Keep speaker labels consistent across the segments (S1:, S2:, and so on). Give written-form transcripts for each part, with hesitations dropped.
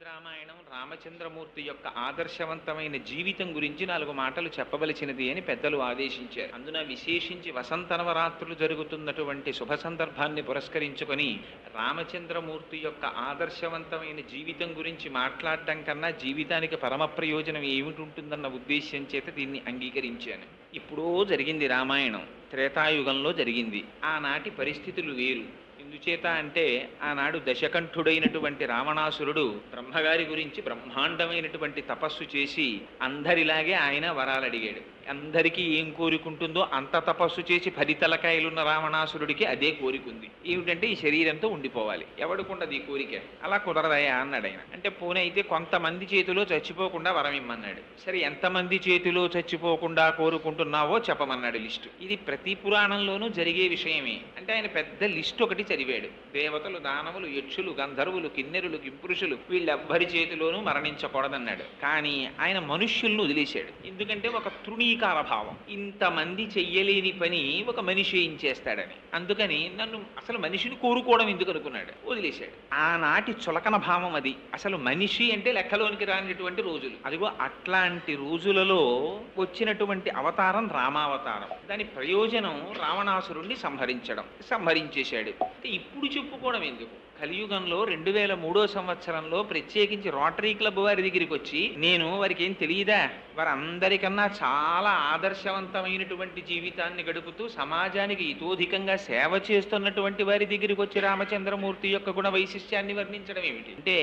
S1: శ్రీమద్ రామాయణం రామచంద్రమూర్తి యొక్క ఆదర్శవంతమైన జీవితం గురించి 4 మాటలు చెప్పవలసినది అని పెద్దలు ఆదేశించారు. అందున విశేషించి వసంత నవరాత్రులు జరుగుతున్నటువంటి శుభ సందర్భాన్ని పురస్కరించుకొని రామచంద్రమూర్తి యొక్క ఆదర్శవంతమైన జీవితం గురించి మాట్లాడటం కన్నా జీవితానికి పరమ ప్రయోజనం ఏమిటి ఉంటుందన్న ఉద్దేశ్యం చేత దీన్ని అంగీకరించాను. ఇప్పుడో జరిగింది రామాయణం, త్రేతాయుగంలో జరిగింది. ఆనాటి పరిస్థితులు వేరు. ఎందుచేత అంటే ఆనాడు దశకంఠుడైనటువంటి రావణాసురుడు బ్రహ్మగారి గురించి బ్రహ్మాండమైనటువంటి తపస్సు చేసి అందరిలాగే ఆయన వరాలు అడిగాడు. అందరికీ ఏం కోరికుంటుందో అంత తపస్సు చేసి 10 తలకాయలున్న రావణాసురుడికి అదే కోరికుంది. ఏమిటంటే ఈ శరీరంతో ఉండిపోవాలి. ఎవడుకుండదు ఈ కోరిక? అలా కుదరదయా అన్నాడు ఆయన. అంటే పోనీ అయితే కొంతమంది చేతిలో చచ్చిపోకుండా వరం ఇమ్మన్నాడు. సరే, ఎంతమంది చేతిలో చచ్చిపోకుండా కోరుకుంటున్నావో చెప్పమన్నాడు లిస్టు. ఇది ప్రతి పురాణంలోనూ జరిగే విషయమే. అంటే ఆయన పెద్ద లిస్టు ఒకటి చదివాడు. దేవతలు, దానవులు, యక్షులు, గంధర్వులు, కిన్నెరులు, కింపురుషులు వీళ్ళెవ్వరి చేతిలోనూ మరణించకూడదన్నాడు. కానీ ఆయన మనుష్యులను వదిలేశాడు. ఎందుకంటే ఒక తృణీకార భావం. ఇంతమంది చెయ్యలేని పని ఒక మనిషి ఏం చేస్తాడని. అందుకని నన్ను అసలు మనిషిని కోరుకోవడం ఎందుకు అనుకున్నాడు, వదిలేశాడు. ఆనాటి చులకన భావం అది. అసలు మనిషి అంటే లెక్కలోనికి రానిటువంటి రోజులు. అదిగో అట్లాంటి రోజులలో వచ్చినటువంటి అవతారం రామావతారం. దాని ప్రయోజనం రావణాసురుణ్ణి సంహరించేశాడు. ఇప్పుడు చెప్పుకోవడం ఎందుకు? కలియుగంలో 2003వ సంవత్సరంలో ప్రత్యేకించి రోటరీ క్లబ్ వారి దగ్గరికి వచ్చి, నేను వారికి ఏం తెలియదా, వారందరికన్నా చాలా ఆదర్శవంతమైనటువంటి జీవితాన్ని గడుపుతూ సమాజానికి ఇతోధికంగా సేవ చేస్తున్నటువంటి వారి దగ్గరికి వచ్చి రామచంద్రమూర్తి యొక్క గుణ వైశిష్ట్యాన్ని వర్ణించడం ఏమిటి అంటే,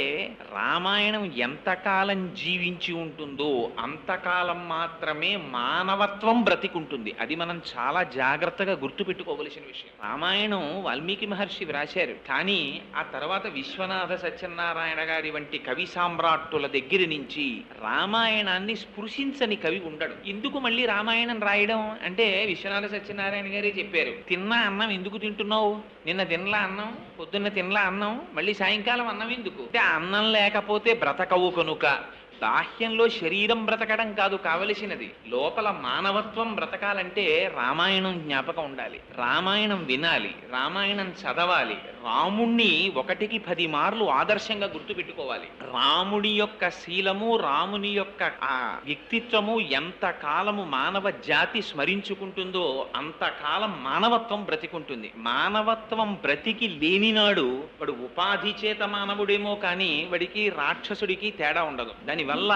S1: రామాయణం ఎంతకాలం జీవించి ఉంటుందో అంతకాలం మాత్రమే మానవత్వం బ్రతికుంటుంది. అది మనం చాలా జాగ్రత్తగా గుర్తుపెట్టుకోవలసిన విషయం. రామాయణం వాల్మీకి మహర్షి వ్రాశారు, కానీ ఆ తర్వాత విశ్వనాథ సత్యనారాయణ గారి వంటి కవి సామ్రాట్టుల దగ్గర నుంచి రామాయణాన్ని స్పృశించని కవి ఉండడు. ఎందుకు మళ్ళీ రామాయణం రాయడం అంటే, విశ్వనాథ సత్యనారాయణ గారే చెప్పారు, తిన్నా అన్నం ఎందుకు తింటున్నావు? నిన్న తినలా అన్నం, పొద్దున్న తినలా అన్నం, మళ్ళీ సాయంకాలం అన్నం ఎందుకు అంటే, అన్నం లేకపోతే బ్రతకవు కనుక. బాహ్యంలో శరీరం బ్రతకడం కాదు కావలసినది, లోపల మానవత్వం బ్రతకాలంటే రామాయణం జ్ఞాపకం ఉండాలి, రామాయణం వినాలి, రామాయణం చదవాలి, రాముణ్ణి 1కి 10 మార్లు ఆదర్శంగా గుర్తుపెట్టుకోవాలి. రాముడి యొక్క శీలము, రాముని యొక్క ఆ వ్యక్తిత్వము ఎంత కాలము మానవ జాతి స్మరించుకుంటుందో అంతకాలం మానవత్వం బ్రతికుంటుంది. మానవత్వం బ్రతికి లేనినాడు వాడు ఉపాధి చేత మానవుడేమో కానీ వాడికి రాక్షసుడికి తేడా ఉండదు. దానివల్ల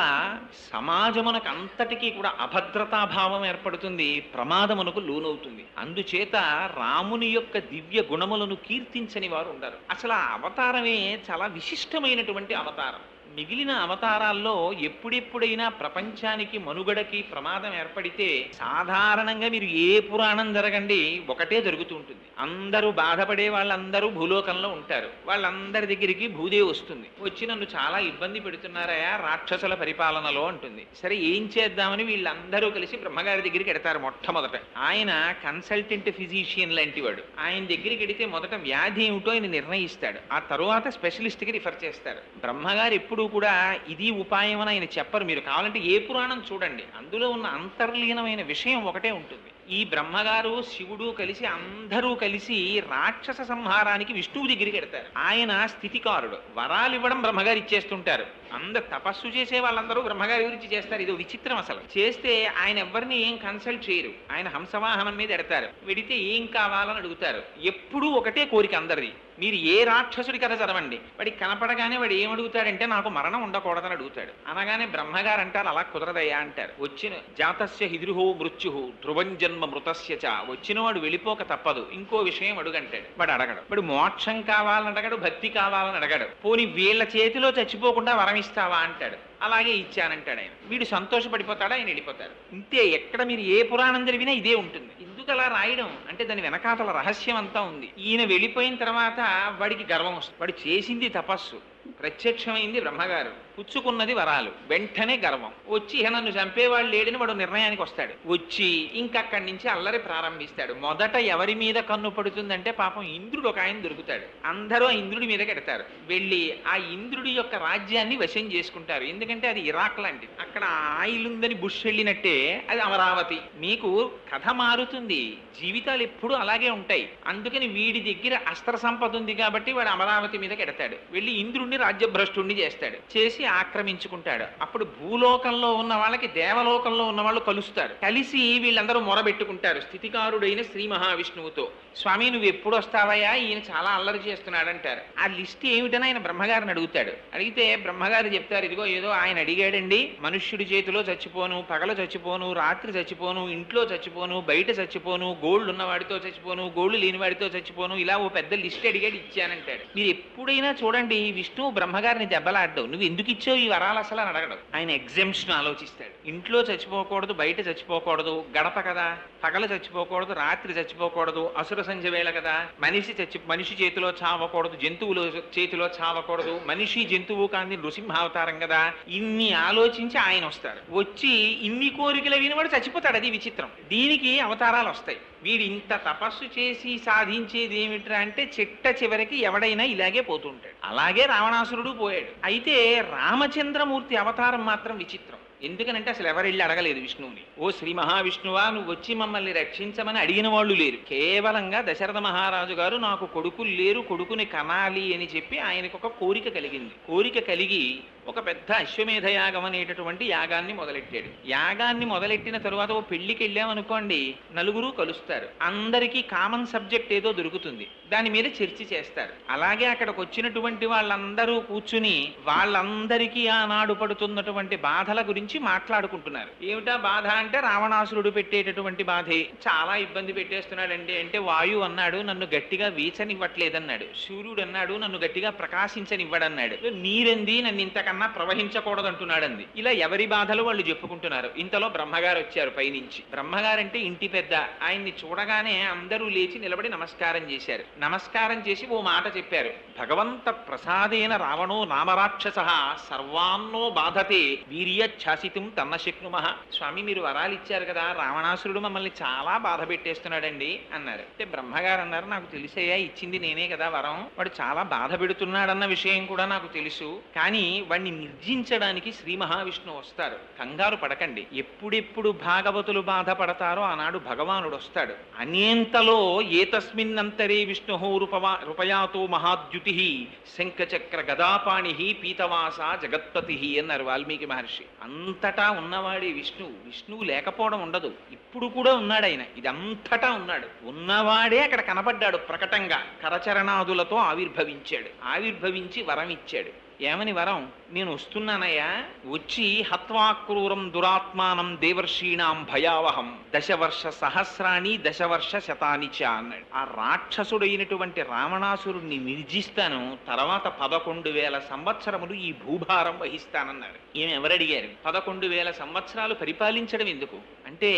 S1: సమాజమునకు అంతటికీ కూడా అభద్రతాభావం ఏర్పడుతుంది, ప్రమాదమునకు లోనవుతుంది. అందుచేత రాముని యొక్క దివ్య గుణములను కీర్తించని వారు ఉండరు. అసలు ఆ అవతారమే చాలా విశిష్టమైనటువంటి అవతారం. మిగిలిన అవతారాల్లో ఎప్పుడెప్పుడైనా ప్రపంచానికి మనుగడకి ప్రమాదం ఏర్పడితే సాధారణంగా మీరు ఏ పురాణం జరగండి ఒకటే జరుగుతూ ఉంటుంది. అందరూ బాధపడే వాళ్ళందరూ భూలోకంలో ఉంటారు. వాళ్ళందరి దగ్గరికి భూదేవి వస్తుంది. వచ్చి నన్ను చాలా ఇబ్బంది పెడుతున్నారయా రాక్షసుల పరిపాలనలో అంటుంది. సరే, ఏం చేద్దామని వీళ్ళందరూ కలిసి బ్రహ్మగారి దగ్గరికి ఎడతారు. మొట్టమొదట ఆయన కన్సల్టెంట్ ఫిజిషియన్ లాంటి వాడు. ఆయన దగ్గరికి ఎడితే మొదట వ్యాధి ఏమిటో ఆయన నిర్ణయిస్తాడు, ఆ తరువాత స్పెషలిస్ట్కి రిఫర్ చేస్తాడు. బ్రహ్మగారు ఎప్పుడు కూడా ఇది ఉపాయం అని ఆయన చెప్పరు. మీరు కావాలంటే ఏ పురాణం చూడండి, అందులో ఉన్న అంతర్లీనమైన విషయం ఒకటే ఉంటుంది. ఈ బ్రహ్మగారు శివుడు కలిసి అందరూ కలిసి రాక్షస సంహారానికి విష్ణువు దగ్గరికి ఎడతారు. ఆయన స్థితికారుడు, వరాలు ఇవ్వడం బ్రహ్మగారు ఇచ్చేస్తుంటారు. అందరు తపస్సు చేసే వాళ్ళందరూ బ్రహ్మగారి గురించి చేస్తారు. ఇది విచిత్రం. అసలు చేస్తే ఆయన ఎవరిని ఏం కన్సల్ట్ చేయరు. ఆయన హంసవాహనం మీద ఎడతారు. వెడితే ఏం కావాలని అడుగుతారు. ఎప్పుడూ ఒకటే కోరిక అందరిది. మీరు ఏ రాక్షసుడి కథ చదవండి, వాడికి కనపడగానే వాడు ఏమడుగుతాడంటే, నాకు మరణం ఉండకూడదని అడుగుతాడు. అనగానే బ్రహ్మగారు అంటారు, అలా కుదరదయ్యా అంటారు. వచ్చిన జాతస్య హిద్రుహో మృత్యు ధ్రువం జన్మ మృతస్య చ, వచ్చినవాడు వెళ్ళిపోక తప్పదు, ఇంకో విషయం అడుగంటాడు. వాడు అడగడు. వాడు మోక్షం కావాలని అడగడు, భక్తి కావాలని అడగడు. పోనీ వీళ్ళ చేతిలో చచ్చిపోకుండా వరం ఇస్తావా అంటాడు. అలాగే ఇచ్చానంటాడు ఆయన. వీడు సంతోషపడిపోతాడు, ఆయన వెళ్ళిపోతాడు. ఇంతే. ఎక్కడ మీరు ఏ పురాణం జరిగినా ఇదే ఉంటుంది. ఎందుకు అలా రాయడం అంటే, దాని వెనకాతల రహస్యం అంతా ఉంది. ఈయన వెళ్ళిపోయిన తర్వాత వాడికి గర్వం వస్తుంది. వాడు చేసింది తపస్సు, ప్రత్యక్షమైంది బ్రహ్మగారు, పుచ్చుకున్నది వరాలు, వెంటనే గర్వం వచ్చి నన్ను చంపేవాళ్ళు లేడని వాడు నిర్ణయానికి వస్తాడు. వచ్చి ఇంకక్కడి నుంచి అల్లరి ప్రారంభిస్తాడు. మొదట ఎవరి మీద కన్ను పడుతుందంటే, పాపం ఇంద్రుడు ఒక ఆయన దొరుకుతాడు. అందరూ ఆ ఇంద్రుడి మీద కడతారు. వెళ్ళి ఆ ఇంద్రుడి యొక్క రాజ్యాన్ని వశం చేసుకుంటారు. ఎందుకంటే అది ఇరాక్ లాంటిది. అక్కడ ఆయిల్ ఉందని బుష్ వెళ్ళినట్టే అది అమరావతి. మీకు కథ మారుతుంది, జీవితాలు ఎప్పుడూ అలాగే ఉంటాయి. అందుకని వీడి దగ్గర అస్త్ర సంపద ఉంది కాబట్టి వాడు అమరావతి మీద కడతాడు. వెళ్ళి ఇంద్రుడిని రావణాసురుణ్ణి రాజ్యభ్రష్టుణ్ణి చేస్తాడు, చేసి ఆక్రమించుకుంటాడు. అప్పుడు భూలోకంలో ఉన్న వాళ్ళకి దేవలోకంలో ఉన్న వాళ్ళు కలుస్తారు. కలిసి వీళ్ళందరూ మొరబెట్టుకుంటారు స్థితికారుడైన శ్రీ మహావిష్ణువుతో, స్వామి నువ్వు ఎప్పుడు వస్తావయ్యా, ఈయన చాలా అల్లరి చేస్తున్నాడు అంటారు. ఆ లిస్ట్ ఏమిటని ఆయన బ్రహ్మగారిని అడుగుతాడు. అడిగితే బ్రహ్మగారు చెప్తారు, ఇదిగో ఏదో ఆయన అడిగాడండి, మనుష్యుడి చేతిలో చచ్చిపోను, పగలు చచ్చిపోను, రాత్రి చచ్చిపోను, ఇంట్లో చచ్చిపోను, బయట చచ్చిపోను, గోళ్ళు ఉన్నవాడితో చచ్చిపోను, గోళ్ళు లేని వాడితో చచ్చిపోను, ఇలా ఓ పెద్ద లిస్ట్ అడిగాడు, ఇచ్చానంటాడు. మీరు ఎప్పుడైనా చూడండి విష్ణువు బ్రహ్మగారిని దెబ్బలాడ్డావు, నువ్వు ఎందుకు ఇచ్చావు ఈ వరాలు అసలు అని అడగడం. ఆయన ఎగ్జామ్షన్ ఆలోచిస్తాడు. ఇంట్లో చచ్చిపోకూడదు, బయట చచ్చిపోకూడదు, గడప కదా, పగలు చచ్చిపోకూడదు, రాత్రి చచ్చిపోకూడదు, అసుర సంధ్య వేళ కదా, మనిషి చేతిలో చావకూడదు, జంతువుల చేతిలో చావకూడదు, మనిషి జంతువు కాని నృసింహావతారం కదా, ఇన్ని ఆలోచించి ఆయన వస్తారు. వచ్చి ఇన్ని కోరికలు వినివాడు చచ్చిపోతాడు. అది విచిత్రం. దీనికి అవతారాలు వస్తాయి. వీడు ఇంత తపస్సు చేసి సాధించేది ఏమిట్రా అంటే చిట్ట చివరికి ఎవడైనా ఇలాగే పోతుంటాడు. అలాగే రావణాసురుడు పోయాడు. అయితే రామచంద్రమూర్తి అవతారం మాత్రం విచిత్రం. ఎందుకనంటే అసలు ఎవరెళ్ళి అడగలేదు విష్ణువుని, ఓ శ్రీ మహావిష్ణువా నువ్వు వచ్చి మమ్మల్ని రక్షించమని అడిగిన వాళ్ళు లేరు. కేవలంగా దశరథ మహారాజు గారు నాకు కొడుకులు లేరు, కొడుకుని కనాలి అని చెప్పి ఆయనకు ఒక కోరిక కలిగింది. కోరిక కలిగి ఒక పెద్ద అశ్వమేధ యాగం అనేటటువంటి యాగాన్ని మొదలెట్టాడు. యాగాన్ని మొదలెట్టిన తరువాత ఓ పెళ్లికి వెళ్ళామనుకోండి, నలుగురు కలుస్తారు, అందరికీ కామన్ సబ్జెక్ట్ ఏదో దొరుకుతుంది, దాని మీద చర్చ చేస్తారు. అలాగే అక్కడికి వచ్చినటువంటి వాళ్ళందరూ కూర్చుని వాళ్ళందరికీ ఆనాడు పడుతున్నటువంటి బాధల గురించి మాట్లాడుకుంటున్నారు. ఏమిటా బాధ అంటే రావణాసురుడు పెట్టేటటువంటి బాధే. చాలా ఇబ్బంది పెట్టేస్తున్నాడండి అంటే, వాయు అన్నాడు నన్ను గట్టిగా వీచనివ్వట్లేదన్నాడు, సూర్యుడు అన్నాడు నన్ను గట్టిగా ప్రకాశించనివ్వడన్నాడు, నీరెంది నన్ను ఇంతకన్నా ప్రవహించకూడదు అంటున్నాడంది. ఇలా ఎవరి బాధలు వాళ్ళు చెప్పుకుంటున్నారు. ఇంతలో బ్రహ్మగారు వచ్చారు పైనుంచి. బ్రహ్మగారంటే ఇంటి పెద్ద. ఆయన్ని చూడగానే అందరూ లేచి నిలబడి నమస్కారం చేశారు. నమస్కారం చేసి ఓ మాట చెప్పారు, భగవంత ప్రసాదేన రావణో నామరాక్షస సర్వాన్నో బాధతే వీర్యఛాసితం తన్న శక్నుమః. స్వామి మీరు వరాలు ఇచ్చారు కదా, రావణాసురుడు మమ్మల్ని చాలా బాధ పెట్టేస్తున్నాడండి అన్నారు. అంటే బ్రహ్మగారు అన్నారు, నాకు తెలిసయ్యా, ఇచ్చింది నేనే కదా వరం, వాడు చాలా బాధ పెడుతున్నాడన్న విషయం కూడా నాకు తెలుసు, కానీ వాడిని నిర్జించడానికి శ్రీ మహావిష్ణువు వస్తారు, కంగారు పడకండి. ఎప్పుడెప్పుడు భాగవతులు బాధపడతారో ఆనాడు భగవానుడు వస్తాడు. అనేంతలో ఏతస్మిన్నంతరే విష్ణు రూపయాతో మహాద్యుతి శంఖచక్ర గదాపాణి పీతవాస జగత్పతి అన్నారు వాల్మీకి మహర్షి. అంతటా ఉన్నవాడే విష్ణువు లేకపోవడం ఉండదు. ఇప్పుడు కూడా ఉన్నాడు ఆయన, ఇదంతటా ఉన్నాడు. ఉన్నవాడే అక్కడ కనపడ్డాడు ప్రకటంగా. కరచరణాదులతో ఆవిర్భవించాడు. ఆవిర్భవించి వరం ఇచ్చాడు. ఏమని వరం? నేను వస్తున్నానయ్యా, వచ్చి హత్వాక్రూరం దురాత్మానం దేవర్షీణాం భయావహం దశవర్ష సహస్రాణి దశవర్ష శతాని చ అన్నాడు. ఆ రాక్షసుడైనటువంటి రావణాసురుణ్ణి నిర్జిస్తాను, తర్వాత 11,000 సంవత్సరములు ఈ భూభారం వహిస్తానన్నాడు. ఏమి ఎవరడిగారు? 11,000 సంవత్సరాలు పరిపాలించడం ఎందుకు అంటే,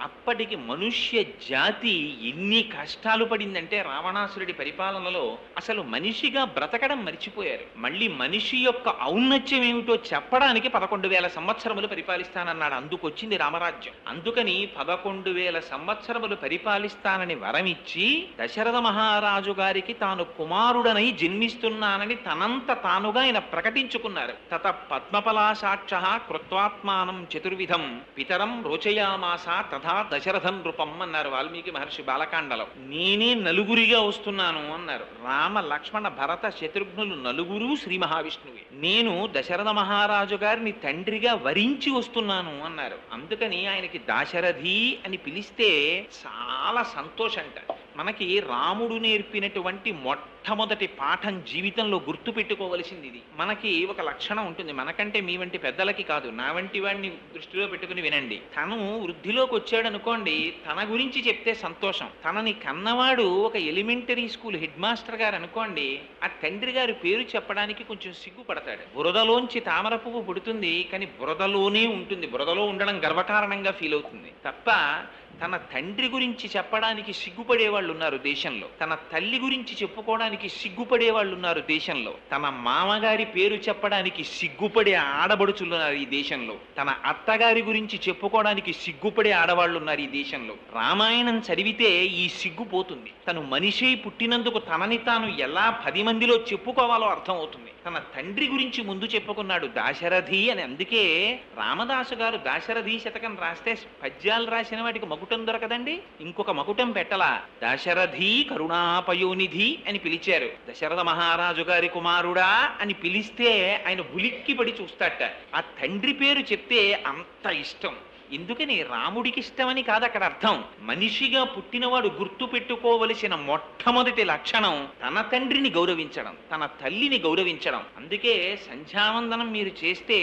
S1: అప్పటికి మనుష్య జాతి ఎన్ని కష్టాలు పడిందంటే రావణాసురుడి పరిపాలనలో అసలు మనిషిగా బ్రతకడం మర్చిపోయారు. మళ్ళీ మనిషి యొక్క ఔన్నత్యం ఏమిటో చెప్పడానికి 11,000 సంవత్సరములు పరిపాలిస్తానన్నాడు. అందుకొచ్చింది రామరాజ్యం. అందుకని 11,000 సంవత్సరములు పరిపాలిస్తానని వరమిచ్చి దశరథ మహారాజు గారికి తాను కుమారుడనై జన్మిస్తున్నానని తనంత తానుగా ఆయన ప్రకటించుకున్నారు. తత పద్మపలాసాక్ష కృత్వాత్మానం చతుర్విధం పితరం రోచయామాస తథా దశరథం నృపం అన్నారు వాల్మీకి మహర్షి బాలకాండలో. నేనే నలుగురిగా వస్తున్నాను అన్నారు. రామ లక్ష్మణ భరత శత్రుఘ్నులు నలుగురు శ్రీ మహావిష్ణువు. నేను దశరథ మహారాజు గారిని తండ్రిగా వరించి వస్తున్నాను అన్నారు. అందుకని ఆయనకి దాశరథి అని పిలిస్తే చాలా సంతోషంట. మనకి రాముడు నేర్పినటువంటి మొట్టమొదటి పాఠం జీవితంలో గుర్తు పెట్టుకోవలసింది ఇది. మనకి ఒక లక్షణం ఉంటుంది, మనకంటే మీ వంటి పెద్దలకి కాదు, నా వంటి వాడిని దృష్టిలో పెట్టుకుని వినండి. తను వృద్ధిలోకి వచ్చాడు అనుకోండి, తన గురించి చెప్తే సంతోషం. తనని కన్నవాడు ఒక ఎలిమెంటరీ స్కూల్ హెడ్ మాస్టర్ గారు అనుకోండి, ఆ తండ్రి గారి పేరు చెప్పడానికి కొంచెం సిగ్గుపడతాడు. బురదలోంచి తామర పువ్వు పుడుతుంది, కానీ బురదలోనే ఉంటుంది. బురదలో ఉండడం గర్వకారణంగా ఫీల్ అవుతుంది తప్ప తన తండ్రి గురించి చెప్పడానికి సిగ్గుపడే వాళ్ళు ఉన్నారు దేశంలో. తన తల్లి గురించి చెప్పుకోవడానికి సిగ్గుపడే వాళ్ళు ఉన్నారు దేశంలో. తన మామగారి పేరు చెప్పడానికి సిగ్గుపడే ఆడబడుచులున్నారు ఈ దేశంలో. తన అత్తగారి గురించి చెప్పుకోవడానికి సిగ్గుపడే ఆడవాళ్ళు ఉన్నారు ఈ దేశంలో. రామాయణం చదివితే ఈ సిగ్గు పోతుంది. తను మనిషి పుట్టినందుకు తనని తాను ఎలా 10 మందిలో చెప్పుకోవాలో అర్థం అవుతుంది. తన తండ్రి గురించి ముందు చెప్పుకున్నాడు దాశరథి అని. అందుకే రామదాసు గారు దాశరథి శతకం రాస్తే పద్యాలు రాసిన వాటికి మకుటం దొరకదండి, ఇంకొక మకుటం పెట్టలా. దాశరథి కరుణాపయోనిధి అని పిలిచారు. దశరథ మహారాజు గారి కుమారుడా అని పిలిస్తే ఆయన ఉలిక్కి పడి చూస్తాట. ఆ తండ్రి పేరు చెప్తే అంత ఇష్టం. ఎందుకని? రాముడికి ఇష్టమని కాదు అక్కడ అర్థం. మనిషిగా పుట్టినవాడు గుర్తు పెట్టుకోవలసిన మొట్టమొదటి లక్షణం తన తండ్రిని గౌరవించడం, తన తల్లిని గౌరవించడం. అందుకే సంధ్యావందనం మీరు చేస్తే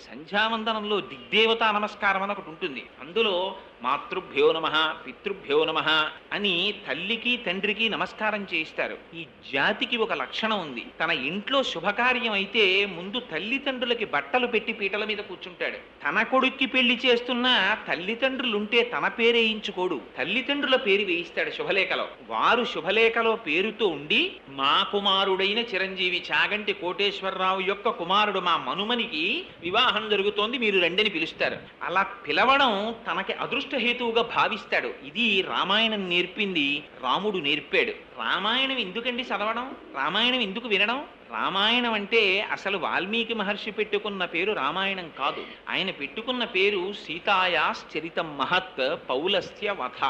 S1: సంధ్యావందనంలో దిగ్దేవతా నమస్కారం అని ఒకటి ఉంటుంది. అందులో మాతృభ్యో నమః పితృభ్యో నమః అని తల్లికి తండ్రికి నమస్కారం చేయిస్తారు. ఈ జాతికి ఒక లక్షణం ఉంది. తన ఇంట్లో శుభకార్యం అయితే ముందు తల్లిదండ్రులకి బట్టలు పెట్టి పీటల మీద కూర్చుంటాడు. తన కొడుక్కి పెళ్లి చేస్తున్న తల్లిదండ్రులుంటే తన పేరు వేయించుకోడు, తల్లిదండ్రుల పేరు వేయిస్తాడు శుభలేఖలో. వారు శుభలేఖలో పేరుతో ఉండి మా కుమారుడైన చిరంజీవి చాగంటి కోటేశ్వరరావు యొక్క కుమారుడు మా మనుమనికి వివాహం జరుగుతోంది, మీరు రండని పిలుస్తారు. అలా పిలవడం తనకి అదృష్ట హేతువుగా భావిస్తాడు. ఇది రామాయణం నేర్పింది, రాముడు నేర్పాడు. రామాయణం ఎందుకండి చదవడం, రామాయణం ఎందుకు వినడం? రామాయణం అంటే అసలు వాల్మీకి మహర్షి పెట్టుకున్న పేరు రామాయణం కాదు. ఆయన పెట్టుకున్న పేరు సీతాయాశ్చరితం మహత్ పౌలస్త్య వధ.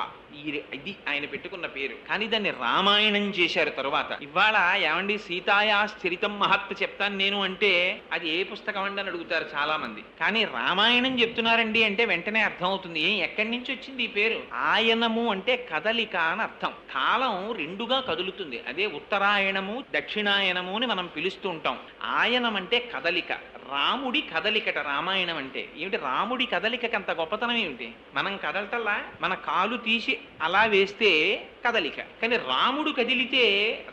S1: ఇది ఆయన పెట్టుకున్న పేరు. కానీ దాన్ని రామాయణం చేశారు తరువాత. ఇవాళ ఏమండి సీతాయాశ్చరితం మహత్ చెప్తాను నేను అంటే అది ఏ పుస్తకం అండి అని అడుగుతారు చాలా మంది. కానీ రామాయణం చెప్తున్నారండి అంటే వెంటనే అర్థం అవుతుంది ఎక్కడి నుంచి వచ్చింది ఈ పేరు. ఆయనము అంటే కదలిక అని అర్థం. కాలం రెండుగా కదులుతుంది. అదే ఉత్తరాయణము దక్షిణాయనము అని మనం పిలుస్తూ ఉంటాం. ఆయనం అంటే కదలిక, రాముడి కదలికట రామాయణం అంటే. ఏమిటి రాముడి కదలికకి అంత గొప్పతనం ఏమిటి? మనం కదలటల్లా, మన కాలు తీసి అలా వేస్తే కదలిక. కానీ రాముడు కదిలితే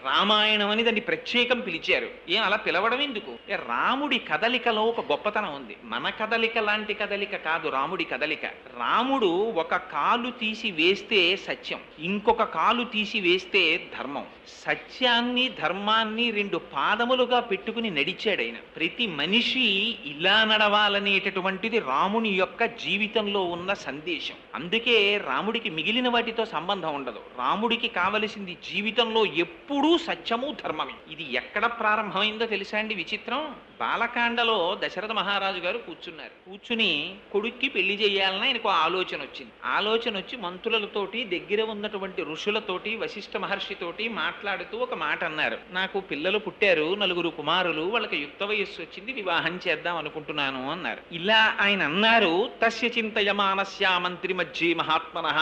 S1: రామాయణం అని దాన్ని ప్రత్యేకం పిలిచారు. ఏం అలా పిలవడం ఎందుకు? రాముడి కదలికలో ఒక గొప్పతనం ఉంది. మన కదలిక లాంటి కదలిక కాదు రాముడి కదలిక. రాముడు ఒక కాలు తీసి వేస్తే సత్యం, ఇంకొక కాలు తీసి వేస్తే ధర్మం. సత్యాన్ని ధర్మాన్ని రెండు పాదములుగా పెట్టుకుని నడిచాడు ఆయన. ప్రతి మనిషి ఇలా నడవాలనేటటువంటిది రాముని యొక్క జీవితంలో ఉన్న సందేశం. అందుకే రాముడికి మిగిలిన వాటితో సంబంధం ఉండదు. రాముడికి కావలసింది జీవితంలో ఎప్పుడూ సత్యము ధర్మమే. ఇది ఎక్కడ ప్రారంభమైందో తెలుసా అండి విచిత్రం? బాలకాండలో దశరథ మహారాజు గారు కూర్చున్నారు. కూర్చుని కొడుక్కి పెళ్లి చేయాలని ఆయనకు ఆలోచన వచ్చింది. ఆలోచన వచ్చి మంత్రులతోటి దగ్గర ఉన్నటువంటి ఋషులతోటి వశిష్ఠ మహర్షితోటి మాట్లాడుతూ ఒక మాట అన్నారు. నాకు పిల్లలు పుట్టారు, 9 కుమారులు, వాళ్ళకి యుక్త వయస్సు వచ్చింది, వివాహం చేద్దాం అనుకుంటున్నాను అన్నారు. ఇలా ఆయన అన్నారు. తస్య చింతయమానస్య మంత్రి మధ్యే మహాత్మనః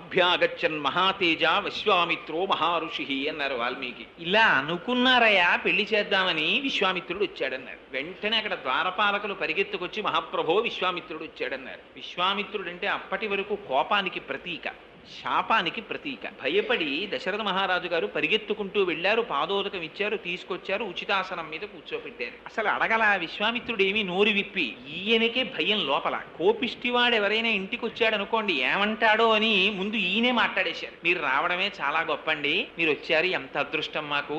S1: అభ్యాగచ్చన్ మహాతేజ విశ్వామిత్రో మహారుషి అన్నారు వాల్మీకి. ఇలా అనుకున్నారయ్యా పెళ్లి చేద్దామని, విశ్వామిత్రుడు వచ్చాడన్నారు. వెంటనే అక్కడ ద్వారపాలకులు పరిగెత్తుకొచ్చి మహాప్రభో విశ్వామిత్రుడు వచ్చాడన్నారు. విశ్వామిత్రుడు అంటే అప్పటి వరకు కోపానికి ప్రతీక, శాపానికి ప్రతీక. భయపడి దశరథ మహారాజు గారు పరిగెత్తుకుంటూ వెళ్ళారు, పాదోదకం ఇచ్చారు, తీసుకొచ్చారు, ఉచితాసనం మీద కూర్చోపెట్టారు. అసలు అడగల విశ్వామిత్రుడు ఏమీ నోరు విప్పి. ఈయనకే భయం లోపల. కోపిష్టివాడు ఎవరైనా ఇంటికి వచ్చాడు అనుకోండి ఏమంటాడో అని ముందు ఈయనే మాట్లాడేశారు. మీరు రావడమే చాలా గొప్పండి, మీరు వచ్చారు, ఎంత అదృష్టం మాకు,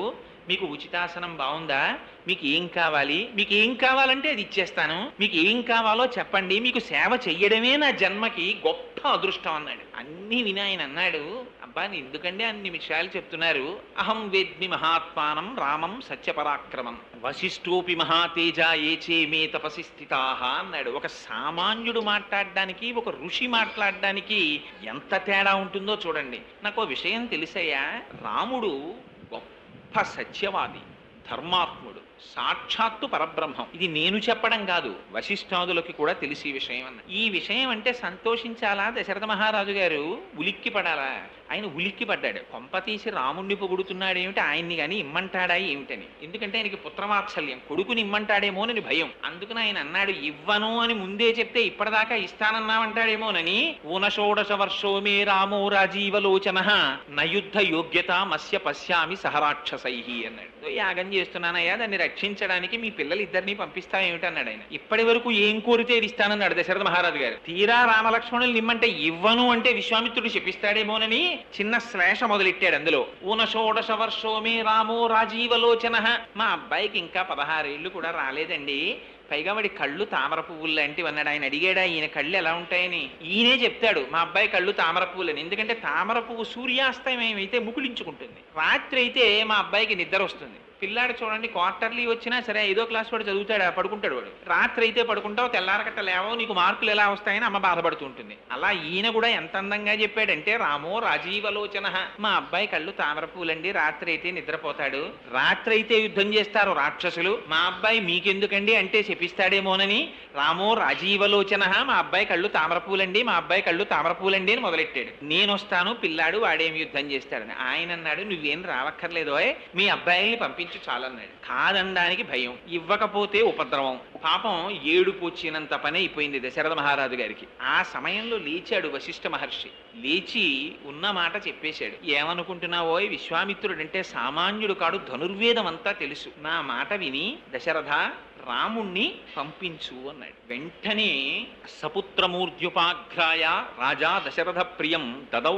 S1: మీకు ఉచితాసనం బాగుందా, మీకు ఏం కావాలి, మీకు ఏం కావాలంటే అది ఇచ్చేస్తాను, మీకు ఏం కావాలో చెప్పండి, మీకు సేవ చెయ్యడమే నా జన్మకి గొప్ప అదృష్టం అన్నాడు. అన్ని విని ఆయన అన్నాడు, అబ్బా ఎందుకంటే అన్ని విషయాలు చెప్తున్నారు. అహం వేద్మి మహాత్మానం రామం సత్యపరాక్రమం వశిష్ఠోపి మహాతేజ ఏచే మే తపసి స్థితాః అన్నాడు. ఒక సామాన్యుడు మాట్లాడడానికి ఒక ఋషి మాట్లాడడానికి ఎంత తేడా ఉంటుందో చూడండి. నాకు విషయం తెలుసయ్యా, రాముడు గొప్ప సత్యవాది, ధర్మాత్ముడు, సాక్షాత్తు పరబ్రహ్మం. ఇది నేను చెప్పడం కాదు, వశిష్ఠాదులకి కూడా తెలిసి విషయం అన్న. ఈ విషయం అంటే సంతోషించాలా దశరథ మహారాజు గారు, ఉలిక్కి పడాలా? ఆయన ఉలిక్కి పడ్డాడు. కొంపతీసి రాముణ్ణి పొగుడుతున్నాడు ఏమిటి, ఆయన్ని కానీ ఇమ్మంటాడా ఏమిటని. ఎందుకంటే ఆయనకి పుత్రవాత్సల్యం, కొడుకుని ఇమ్మంటాడేమోనని భయం. అందుకని ఆయన అన్నాడు, ఇవ్వను అని ముందే చెప్తే ఇప్పటిదాకా ఇస్తానన్నామంటాడేమోనని. ఊనషోడశ వర్షో మే రామో రాజీవలోచన నయుద్ధ యోగ్యత మస్య పశ్యామి సహరాక్షసై అన్నాడు. యాగం చేస్తున్నానయ్యా, దాన్ని రక్షించడానికి మీ పిల్లలిద్దరినీ పంపిస్తా ఏమిటన్నాడు ఆయన. ఇప్పటి వరకు ఏం కోరితే ఇస్తానన్నాడు దశరథ మహారాజు గారు. తీరా రామలక్ష్మణులు నిమ్మంటే ఇవ్వను అంటే విశ్వామిత్రుడు చెప్పిస్తాడేమోనని చిన్న శ్లేష మొదలెట్టాడు అందులో. ఊనషోడశ వర్షో మే రామో రాజీవలోచన. మా అబ్బాయికి ఇంకా 16 ఏళ్ళు కూడా రాలేదండి, పైగా వాడి కళ్ళు తామర పువ్వులు లాంటివి అన్నాడు. ఆయన అడిగాడా ఈయన కళ్ళు ఎలా ఉంటాయని. ఈయనే చెప్తాడు మా అబ్బాయి కళ్ళు తామర పువ్వులని. ఎందుకంటే తామర పువ్వు సూర్యాస్తమయం అయితే ముకుళించుకుంటుంది, రాత్రి అయితే మా అబ్బాయికి నిద్ర వస్తుంది. పిల్లాడు చూడండి క్వార్టర్లీ వచ్చినా సరే 5వ క్లాస్ వాడు చదువుతాడా, పడుకుంటాడు వాడు. రాత్రి అయితే పడుకుంటావు, తెల్లారకట్ట లేవో, నీకు మార్కులు ఎలా వస్తాయని అమ్మ బాధపడుతూ ఉంటుంది. అలా ఈయన కూడా ఎంత అందంగా చెప్పాడంటే, రామో రాజీవలోచన, మా అబ్బాయి కళ్ళు తామర పూలండి, రాత్రి అయితే నిద్రపోతాడు, రాత్రి అయితే యుద్ధం చేస్తారు రాక్షసులు, మా అబ్బాయి మీకెందుకండి అంటే శపిస్తాడేమోనని రామో రాజీవలోచన, మా అబ్బాయి కళ్ళు తామర పూలండి, మా అబ్బాయి కళ్ళు తామర పూలండి అని మొదలెట్టాడు. నేను వస్తాను, పిల్లాడు వాడేమి యుద్ధం చేస్తాడని. ఆయన అన్నాడు, నువ్వేం రావక్కర్లేదో, మీ అబ్బాయిల్ని పంపించు చాలన్నాడు. కాదనడానికి భయం, ఇవ్వకపోతే ఉపద్రవం. పాపం ఏడుపు వచ్చినంత పని అయిపోయింది దశరథ మహారాజు గారికి. ఆ సమయంలో లేచాడు వశిష్ఠ మహర్షి. లేచి ఉన్న మాట చెప్పేశాడు. ఏమనుకుంటున్నావో, విశ్వామిత్రుడంటే సామాన్యుడు కాడు, ధనుర్వేదం అంతా తెలుసు. నా మాట విని దశరథ రాముణ్ణి పంపించు అన్నాడు. వెంటనే సపుత్రమూర్ధ్యుపాఘ్రాయ రాజా దశరథ ప్రియం దదౌ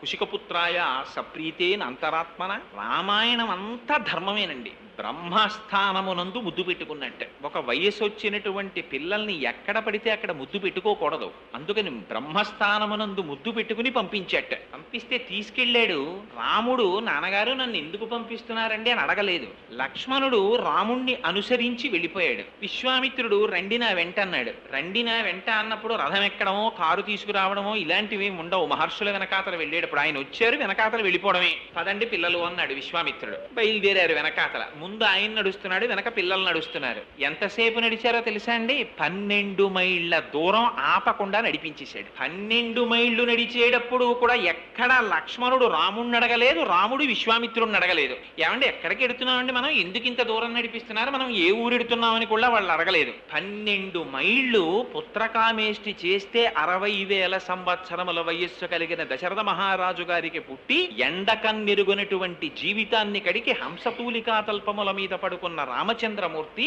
S1: కుశికపుత్రాయ సప్రీతేన అంతరాత్మన. రామాయణం అంతా ధర్మమేనండి. బ్రహ్మస్థానమునందు ముద్దు పెట్టుకున్నట్టే. ఒక వయస్సు వచ్చినటువంటి పిల్లల్ని ఎక్కడ పడితే అక్కడ ముద్దు పెట్టుకోకూడదు. అందుకని బ్రహ్మస్థానమునందు ముద్దు పెట్టుకుని పంపించట. పంపిస్తే తీసుకెళ్ళాడు. రాముడు, నాన్నగారు నన్ను ఎందుకు పంపిస్తున్నారండి అని అడగలేదు. లక్ష్మణుడు రాముణ్ణి అనుసరించి వెళ్ళిపోయాడు. విశ్వామిత్రుడు రండి నా వెంట అన్నాడు. రండి నా వెంట అన్నప్పుడు రథం ఎక్కడమో, కారు తీసుకురావడమో ఇలాంటివి ఉండవు. మహర్షుల వెనకాతలు వెళ్ళేటప్పుడు ఆయన వచ్చారు, వెనకాతలు వెళ్ళిపోవడమే. పదండి పిల్లలు అన్నాడు విశ్వామిత్రుడు. బయలుదేరారు వెనకాతల. ముందు ఆయన నడుస్తున్నాడు, వెనక పిల్లలు నడుస్తున్నారు. ఎంతసేపు నడిచారో తెలుసా అండి? 12 మైళ్ళ దూరం ఆపకుండా నడిపించేశాడు. 12 మైళ్ళు నడిచేటప్పుడు కూడా ఎక్కడ లక్ష్మణుడు రాముడిని అడగలేదు, రాముడు విశ్వామిత్రుడిని అడగలేదు. ఏమంటే ఎక్కడికి ఎడుతున్నామండి మనం, ఎందుకు ఇంత దూరం నడిపిస్తున్నారు, మనం ఏ ఊరెడుతున్నామని కూడా వాళ్ళు అడగలేదు. 12 మైళ్ళు పుత్రకామేష్టి చేస్తే 60,000 సంవత్సరముల వయస్సు కలిగిన దశరథ మహారాజు గారికి పుట్టి ఎండకన్నెరుగునటువంటి జీవితాన్ని కడికి హంసతూలికాతల్పముల మీద పడుకున్న రామచంద్రమూర్తి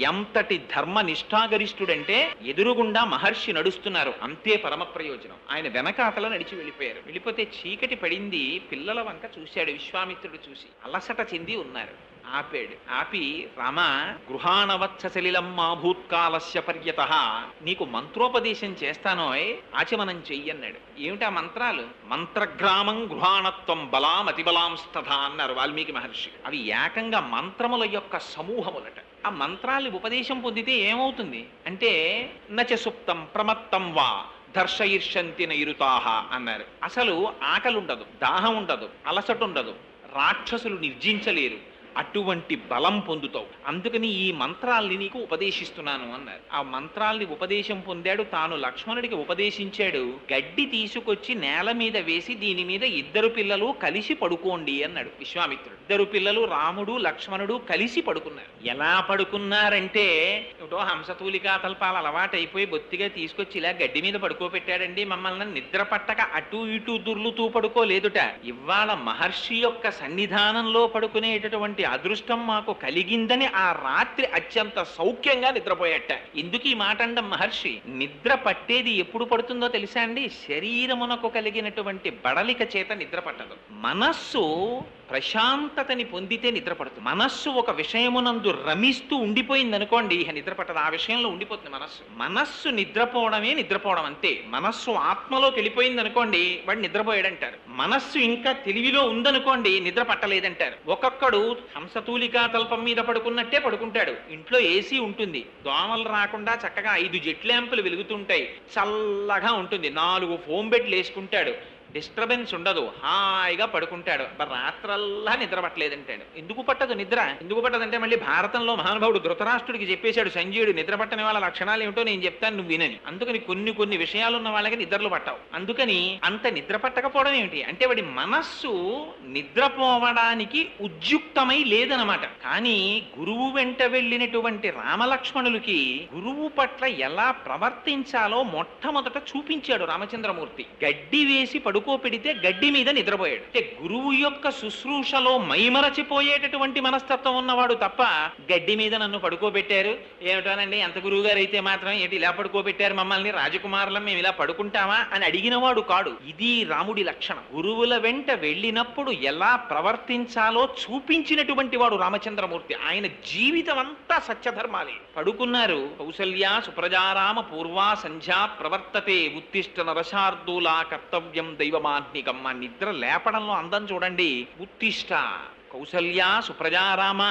S1: ఎంతటి ధర్మ నిష్ఠాగరిష్ఠుడంటే, ఎదురుగుండా మహర్షి నడుస్తున్నారు, అంతే పరమ ప్రయోజనం. ఆయన వెనకాతల నడిచి వెళ్ళిపోయారు. వెళ్ళిపోతే చీకటి పడింది. పిల్లల వంక చూశాడు విశ్వామిత్రుడు. చూసి అలసట చెంది ఉన్నారు. ఆపాడు. ఆపి, రామ గృహాణవత్స సలిలం మా భూత్కాలస్య పర్యత, నీకు మంత్రోపదేశం చేస్తానోయ్, ఆచమనం చెయ్యన్నాడు. ఏమిటా మంత్రాలు? మంత్రగ్రామం గృహాణత్వం బలామతిబలాంస్తథ అన్నారు వాల్మీకి మహర్షి. అవి ఏకంగా మంత్రముల యొక్క సమూహములట. ఆ మంత్రాలు ఉపదేశం పొందితే ఏమవుతుంది అంటే, నచ సుప్తం ప్రమత్తం వా దర్శయిర్షంతి నైరుతాహ అన్నారు. అసలు ఆకలి ఉండదు, దాహం ఉండదు, అలసట ఉండదు, రాక్షసులు నిర్జించలేరు, అటువంటి బలం పొందుతావు. అందుకని ఈ మంత్రాల్ని నీకు ఉపదేశిస్తున్నాను అన్నారు. ఆ మంత్రాల్ని ఉపదేశం పొందాడు. తాను లక్ష్మణుడికి ఉపదేశించాడు. గడ్డి తీసుకొచ్చి నేల మీద వేసి దీని మీద 2 పిల్లలు కలిసి పడుకోండి అన్నాడు విశ్వామిత్రుడు. 2 పిల్లలు రాముడు లక్ష్మణుడు కలిసి పడుకున్నారు. ఎలా పడుకున్నారంటే, ఏమిటో హంసతూలికా తల్పాలు అలవాటైపోయి బొత్తిగా తీసుకొచ్చి ఇలా గడ్డి మీద పడుకోబెట్టాడండి. మమ్మల్ని నిద్ర పట్టక అటు ఇటు దుర్లుతూ పడుకోలేదుట. ఇవాళ మహర్షి యొక్క సన్నిధానంలో పడుకునేటటువంటి అదృష్టం మాకు కలిగిందని ఆ రాత్రి అత్యంత సౌఖ్యంగా నిద్రపోయేట. ఎందుకు ఈ మాట అండం మహర్షి? నిద్ర పట్టేది ఎప్పుడు పడుతుందో తెలుసా అండి? శరీరమునకు కలిగినటువంటి బడలిక చేత నిద్ర పట్టదు. మనస్సు ప్రశాంతతని పొందితే నిద్రపడుతుంది. మనస్సు ఒక విషయమునందు రమిస్తూ ఉండిపోయింది అనుకోండి, ఇక నిద్రపట్టదు. ఆ విషయంలో ఉండిపోతుంది మనస్సు. మనస్సు నిద్రపోవడమే నిద్రపోవడం అంతే. మనస్సు ఆత్మలోకి వెళ్ళిపోయింది అనుకోండి, వాడు నిద్రపోయాడంటారు. మనస్సు ఇంకా తెలివిలో ఉందనుకోండి, నిద్ర పట్టలేదంటారు. ఒక్కొక్కడు హంసతూలికా తల్పం మీద పడుకున్నట్టే పడుకుంటాడు. ఇంట్లో ఏసీ ఉంటుంది, దోమలు రాకుండా చక్కగా 5 జెట్ ల్యాంపులు వెలుగుతుంటాయి, చల్లగా ఉంటుంది, 4 ఫోమ్ బెడ్లు వేసుకుంటాడు, డిస్టర్బెన్స్ ఉండదు, హాయిగా పడుకుంటాడు. రాత్రల్లా నిద్ర పట్టలేదంటాడు. ఎందుకు పట్టదు నిద్ర? ఎందుకు పట్టదంటే, మళ్ళీ భారతంలో మహానుభావుడు ధృతరాష్ట్రుడికి చెప్పేశాడు సంజయుడు, నిద్ర పట్టని వాళ్ళ లక్షణాలు ఏమిటో నేను చెప్తాను, నువ్వు వినని. అందుకని కొన్ని విషయాలు ఉన్న వాళ్ళకి నిద్రలు పట్టవు. అందుకని అంత నిద్ర పట్టకపోవడం ఏమిటి అంటే, వాడి మనస్సు నిద్రపోవడానికి ఉద్యుక్తమై లేదనమాట. కానీ గురువు వెంట వెళ్ళినటువంటి రామలక్ష్మణులకి గురువు పట్ల ఎలా ప్రవర్తించాలో మొట్టమొదట చూపించాడు రామచంద్రమూర్తి. గడ్డి వేసి పడుకోపెడితే గడ్డి మీద నిద్రపోయాడు. అంటే గురువు యొక్క శుశ్రూషలో మైమరచిపోయేటటువంటి మనస్తత్వం ఉన్నవాడు తప్ప, గడ్డి మీద నన్ను పడుకోబెట్టారు ఏమిటోనండి, ఎంత గురువు గారు అయితే మాత్రం ఏంటి ఇలా పడుకోబెట్టారు మమ్మల్ని, రాజకుమారులం మేము ఇలా పడుకుంటామా అని అడిగినవాడు కాడు. ఇది రాముడి లక్షణం. గురువుల వెంట వెళ్ళినప్పుడు ఎలా ప్రవర్తించాలో చూపించినటువంటి వాడు రామచంద్రమూర్తి. ఆయన జీవితం అంతా సత్యధర్మాలే. పడుకున్నారు. కౌసల్య సుప్రజారామ పూర్వా సంధ్యా ప్రవర్తతే ఉత్తిష్ట నరశార్దూలా కర్తవ్యం దైవమాత్మికం. ఆ నిద్ర లేపడంలో అందం చూడండి. ఉత్తిష్ట కౌసల్యా సుప్రజారామ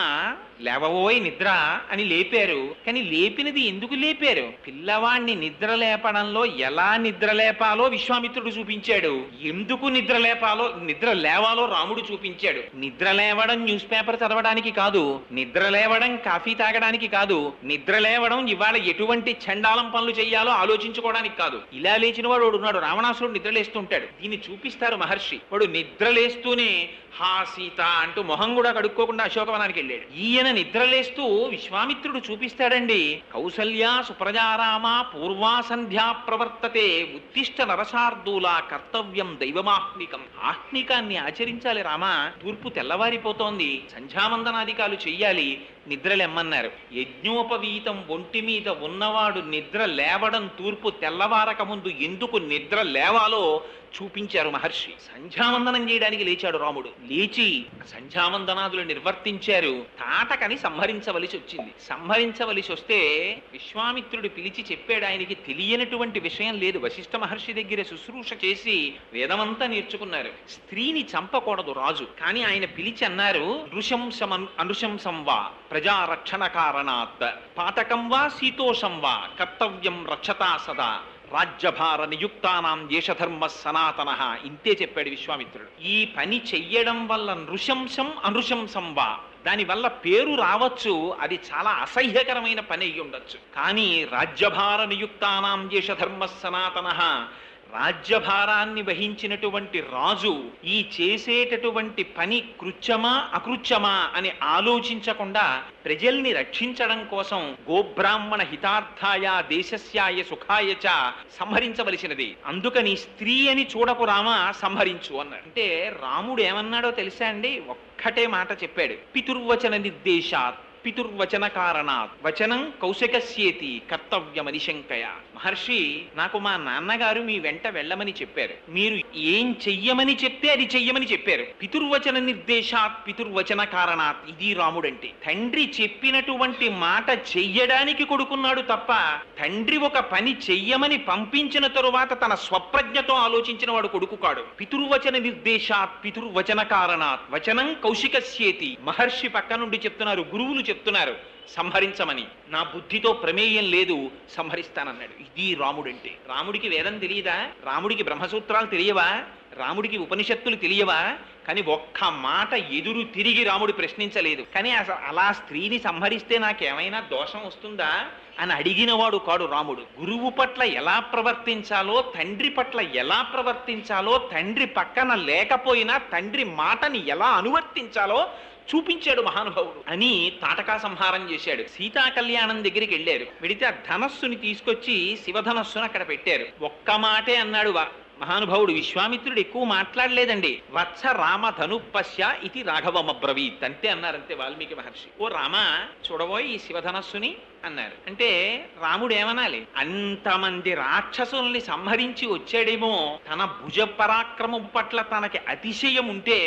S1: లేవబోయ్ నిద్ర అని లేపారు. కానీ లేపినది ఎందుకు లేపారు? పిల్లవాణ్ణి నిద్ర లేపడంలో ఎలా నిద్ర లేపాలో విశ్వామిత్రుడు చూపించాడు, ఎందుకు నిద్ర లేవాలో రాముడు చూపించాడు. నిద్ర లేవడం న్యూస్ పేపర్ చదవడానికి కాదు, నిద్ర లేవడం కాఫీ తాగడానికి కాదు, నిద్ర లేవడం ఇవాళ ఎటువంటి చండాలం పనులు చేయాలో ఆలోచించుకోవడానికి కాదు. ఇలా లేచిన వాడు ఉన్నాడు, రావణాసురుడు నిద్రలేస్తుంటాడు. దీన్ని చూపిస్తారు మహర్షి. వాడు నిద్రలేస్తూనే హా సీత అంటూ మొహం కూడా కడుక్కోకుండా అశోకవనానికి వెళ్ళాడు. ఈయన నిద్రలేస్తూ విశ్వామిత్రుడు చూపిస్తాడండి. కౌసల్యా సుప్రజారామ పూర్వా సంధ్యా ప్రవర్తతే ఉత్తిష్ట నరశార్దూల కర్తవ్యం దైవమాహ్నికం. ఆహ్నికాన్ని ఆచరించాలి రామా, తూర్పు తెల్లవారిపోతోంది, సంధ్యావందనాధికాలు చెయ్యాలి, నిద్రలెమ్మన్నారు. యజ్ఞోపవీతం ఒంటి మీద ఉన్నవాడు నిద్ర లేవడం తూర్పు తెల్లవారక ముందు ఎందుకు నిద్ర లేవాలో చూపించారు మహర్షి. సంధ్యావందనం చేయడానికి లేచాడు రాముడు. లేచి సంధ్యావందనాదులు నిర్వర్తించారు. తాటకని సంహరించవలసి వచ్చింది. సంహరించవలసి వస్తే విశ్వామిత్రుడు పిలిచి చెప్పాడు. ఆయనకి తెలియనటువంటి విషయం లేదు. వశిష్ఠ మహర్షి దగ్గర శుశ్రూష చేసి వేదమంతా నేర్చుకున్నారు. స్త్రీని చంపకూడదు రాజు, కానీ ఆయన పిలిచి అన్నారు, అనుశంసం వా ప్రజారక్షణ కారణాత్ పాతకం వా శీతోషం వా కర్తవ్యం రక్షతా సదా రాజ్యభార నియుక్తానాం దేశధర్మ సనాతన. ఇంతే చెప్పాడు విశ్వామిత్రుడు. ఈ పని చెయ్యడం వల్ల నృశంసం అనుశంసం వా, దానివల్ల పేరు రావచ్చు, అది చాలా అసహ్యకరమైన పని అయ్యి ఉండొచ్చు. కానీ రాజ్యభార నియుక్తానాం దేశధర్మ సనాతన, రాజ్యభారాన్ని వహించినటువంటి రాజు ఈ చేసేటటువంటి పని కృత్యమా అకృత్యమా అని ఆలోచించకుండా ప్రజల్ని రక్షించడం కోసం గోబ్రాహ్మణ హితార్థాయ దేశస్యాయ సుఖాయ చ సంహరించవలసినది. అందుకని స్త్రీ అని చూడకు రామా, సంహరించు అన్నాడు. అంటే రాముడు ఏమన్నాడో తెలుసా అండి? ఒక్కటే మాట చెప్పాడు. పితుర్వచన నిర్దేశాత్ పితుర్వచన కారణాత్ వచనం కౌశికస్యేతి కర్తవ్యమనిశంకయ. మహర్షి, నాకు మా నాన్నగారు మీ వెంట వెళ్ళమని చెప్పారు, మీరు ఏం చెయ్యమని చెప్తే అది చెయ్యమని చెప్పారు. పితుర్వచన నిర్దేశాత్ పితుర్వచన కారణాత్, ఇది రాముడంటే. తండ్రి చెప్పినటువంటి మాట చెయ్యడానికి కొడుకున్నాడు తప్ప తండ్రి ఒక పని చెయ్యమని పంపించిన తరువాత తన స్వప్రజ్ఞతో ఆలోచించిన వాడు కొడుకు కాడు. పితుర్వచన నిర్దేశాత్ పితుర్వచన కారణాత్ వచనం కౌశికస్యేతి. మహర్షి పక్క నుండి చెప్తున్నారు, గురువులు చెప్తున్నారు సంహరించమని. నా బుద్ధితో ప్రమేయం లేదు, సంహరిస్తానన్నాడు. ఇది రాముడంటే. రాముడికి వేదం తెలియదా? రాముడికి బ్రహ్మసూత్రాలు తెలియవా? రాముడికి ఉపనిషత్తులు తెలియవా? కానీ ఒక్క మాట ఎదురు తిరిగి రాముడు ప్రశ్నించలేదు. కానీ అసలు అలా స్త్రీని సంహరిస్తే నాకేమైనా దోషం వస్తుందా అని అడిగినవాడు కాడు రాముడు. గురువు పట్ల ఎలా ప్రవర్తించాలో, తండ్రి పట్ల ఎలా ప్రవర్తించాలో, తండ్రి పక్కన లేకపోయినా తండ్రి మాటని ఎలా అనువర్తించాలో చూపించాడు మహానుభావుడు అని తాటకా సంహారం చేశాడు. సీతా కళ్యాణం దగ్గరికి వెళ్ళారు. వెడితే ఆ ధనస్సుని తీసుకొచ్చి శివధనస్సును అక్కడ పెట్టారు. ఒక్క మాటే అన్నాడు మహానుభావుడు. విశ్వామిత్రుడు ఎక్కువ మాట్లాడలేదండి. వత్స రామ ధనుపశ్య ఇది రాఘవమబ్రవీత్ అంతే అన్నారంతే వాల్మీకి మహర్షి. ఓ రామ, చూడబోయి ఈ శివధనస్సుని అన్నారు. అంటే రాముడు ఏమనాలి? అంతమంది రాక్షసుల్ని సంహరించి వచ్చాడేమో, తన భుజ పరాక్రమం పట్ల తనకి అతిశయం ఉంటే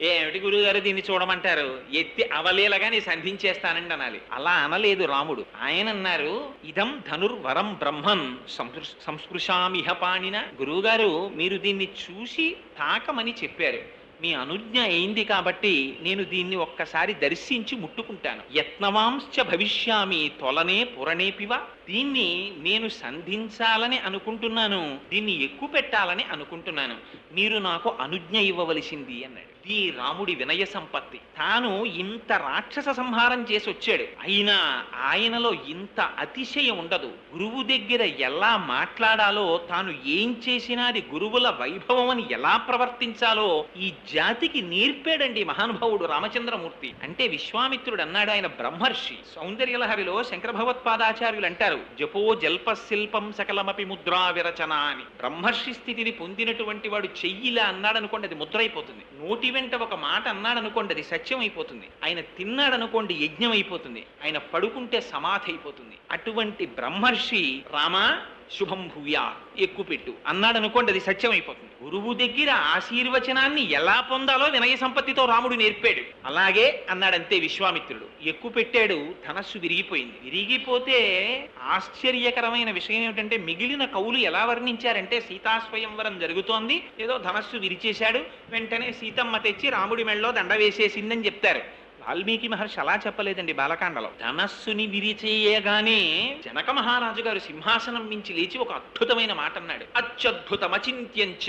S1: ఏమిటి గురుగారు దీన్ని చూడమంటారు, ఎత్తి అవలేలగా నీ సంధించేస్తానండి అనాలి. అలా అనలేదు రాముడు. ఆయన అన్నారు, ఇదం ధనుర్వరం బ్రహ్మన్ సంస్పృశామిహ పాణిన. గురువుగారు, మీరు దీన్ని చూసి తాకమని చెప్పారు, మీ అనుజ్ఞ అయింది కాబట్టి నేను దీన్ని ఒక్కసారి దర్శించి ముట్టుకుంటాను. యత్నవాంశ్చ భవిష్యామి తొలనే పురణేపివ. దీన్ని నేను సంధించాలని అనుకుంటున్నాను, దీన్ని ఎక్కువ పెట్టాలని అనుకుంటున్నాను, మీరు నాకు అనుజ్ఞ ఇవ్వవలసింది అన్నాడు. ఈ రాముడి వినయ సంపత్తి. తాను ఇంత రాక్షస సంహారం చేసి వచ్చాడు, అయినా ఆయనలో ఇంత అతిశయం ఉండదు. గురువు దగ్గర ఎలా మాట్లాడాలో, తాను ఏం చేసినా అది గురువుల వైభవం అని ఎలా ప్రవర్తించాలో ఈ జాతికి నేర్పాడండి మహానుభావుడు రామచంద్రమూర్తి. అంటే విశ్వామిత్రుడు అన్నాడు, ఆయన బ్రహ్మర్షి. సౌందర్యలహరిలో శంకర భగవత్పాదాచార్యులు అంటారు, జపో జల్ప శిల్పం సకలమపి ముద్రా విరచన అని. బ్రహ్మర్షి స్థితిని పొందినటువంటి వాడు చెయ్యిలా అన్నాడు అనుకోండి, అది ముద్ర అయిపోతుంది. నోటి వెంట ఒక మాట అన్నాడు అనుకోండి, అది సత్యం అయిపోతుంది. ఆయన తిన్నాడు అనుకోండి, యజ్ఞం అయిపోతుంది. ఆయన పడుకుంటే సమాధి అయిపోతుంది. అటువంటి బ్రహ్మర్షి రామ శుభం భూయా, ఎక్కుపెట్టు అన్నాడు అనుకోండి, అది సత్యం అయిపోతుంది. గురువు దగ్గర ఆశీర్వచనాన్ని ఎలా పొందాలో వినయ సంపత్తితో రాముడు నేర్పాడు. అలాగే అన్నాడంతే విశ్వామిత్రుడు. ఎక్కుపెట్టాడు, ధనస్సు విరిగిపోయింది. విరిగిపోతే ఆశ్చర్యకరమైన విషయం ఏమిటంటే, మిగిలిన కవులు ఎలా వర్ణించారంటే, సీతాస్వయంవరం జరుగుతోంది, ఏదో ధనస్సు విరిచేశాడు, వెంటనే సీతమ్మ తెచ్చి రాముడి మెళ్ళలో దండ వేసేసిందని చెప్తారు. వాల్మీకి మహర్షి అలా చెప్పలేదండి. బాలకాండలో ధనస్సుని విరిచేయగానే జనక మహారాజు గారు సింహాసనం మించి లేచి ఒక అద్భుతమైన మాట అన్నాడు. అత్యద్భుతమచింత్యంచ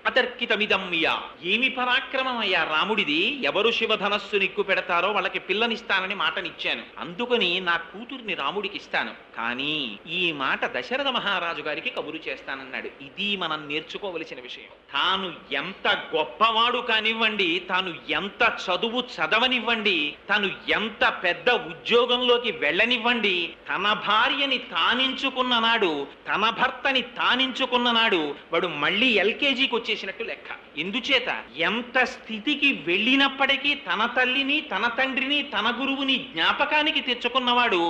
S1: అతర్కితమిదమ్య. ఏమి పరాక్రమమయ్యా రాముడిది, ఎవరు శివధనస్సు నిక్కు పెడతారో వాళ్ళకి పిల్లనిస్తానని మాటనిచ్చాను, అందుకని నా కూతుర్ని రాముడికి ఇస్తాను, కానీ ఈ మాట దశరథ మహారాజు గారికి కబురు చేస్తానన్నాడు. ఇది మనం నేర్చుకోవలసిన విషయం. తాను ఎంత గొప్పవాడు కానివ్వండి, తాను ఎంత చదువు చదవనివ్వండి, తను ఎంత పెద్ద ఉద్యోగంలోకి వెళ్ళనివ్వండి, తన భార్యని తానించుకున్న నాడు, తన భర్తని తానించుకున్న నాడు వాడు మళ్ళీ ఎల్కేజీకి వచ్చేసినట్టు లెక్క. ఎందుచేత, ఎంత స్థితికి వెళ్ళినప్పటికీ తన తల్లిని, తన తండ్రిని, తన గురువుని జ్ఞాపకానికి తెచ్చుకున్నవాడు,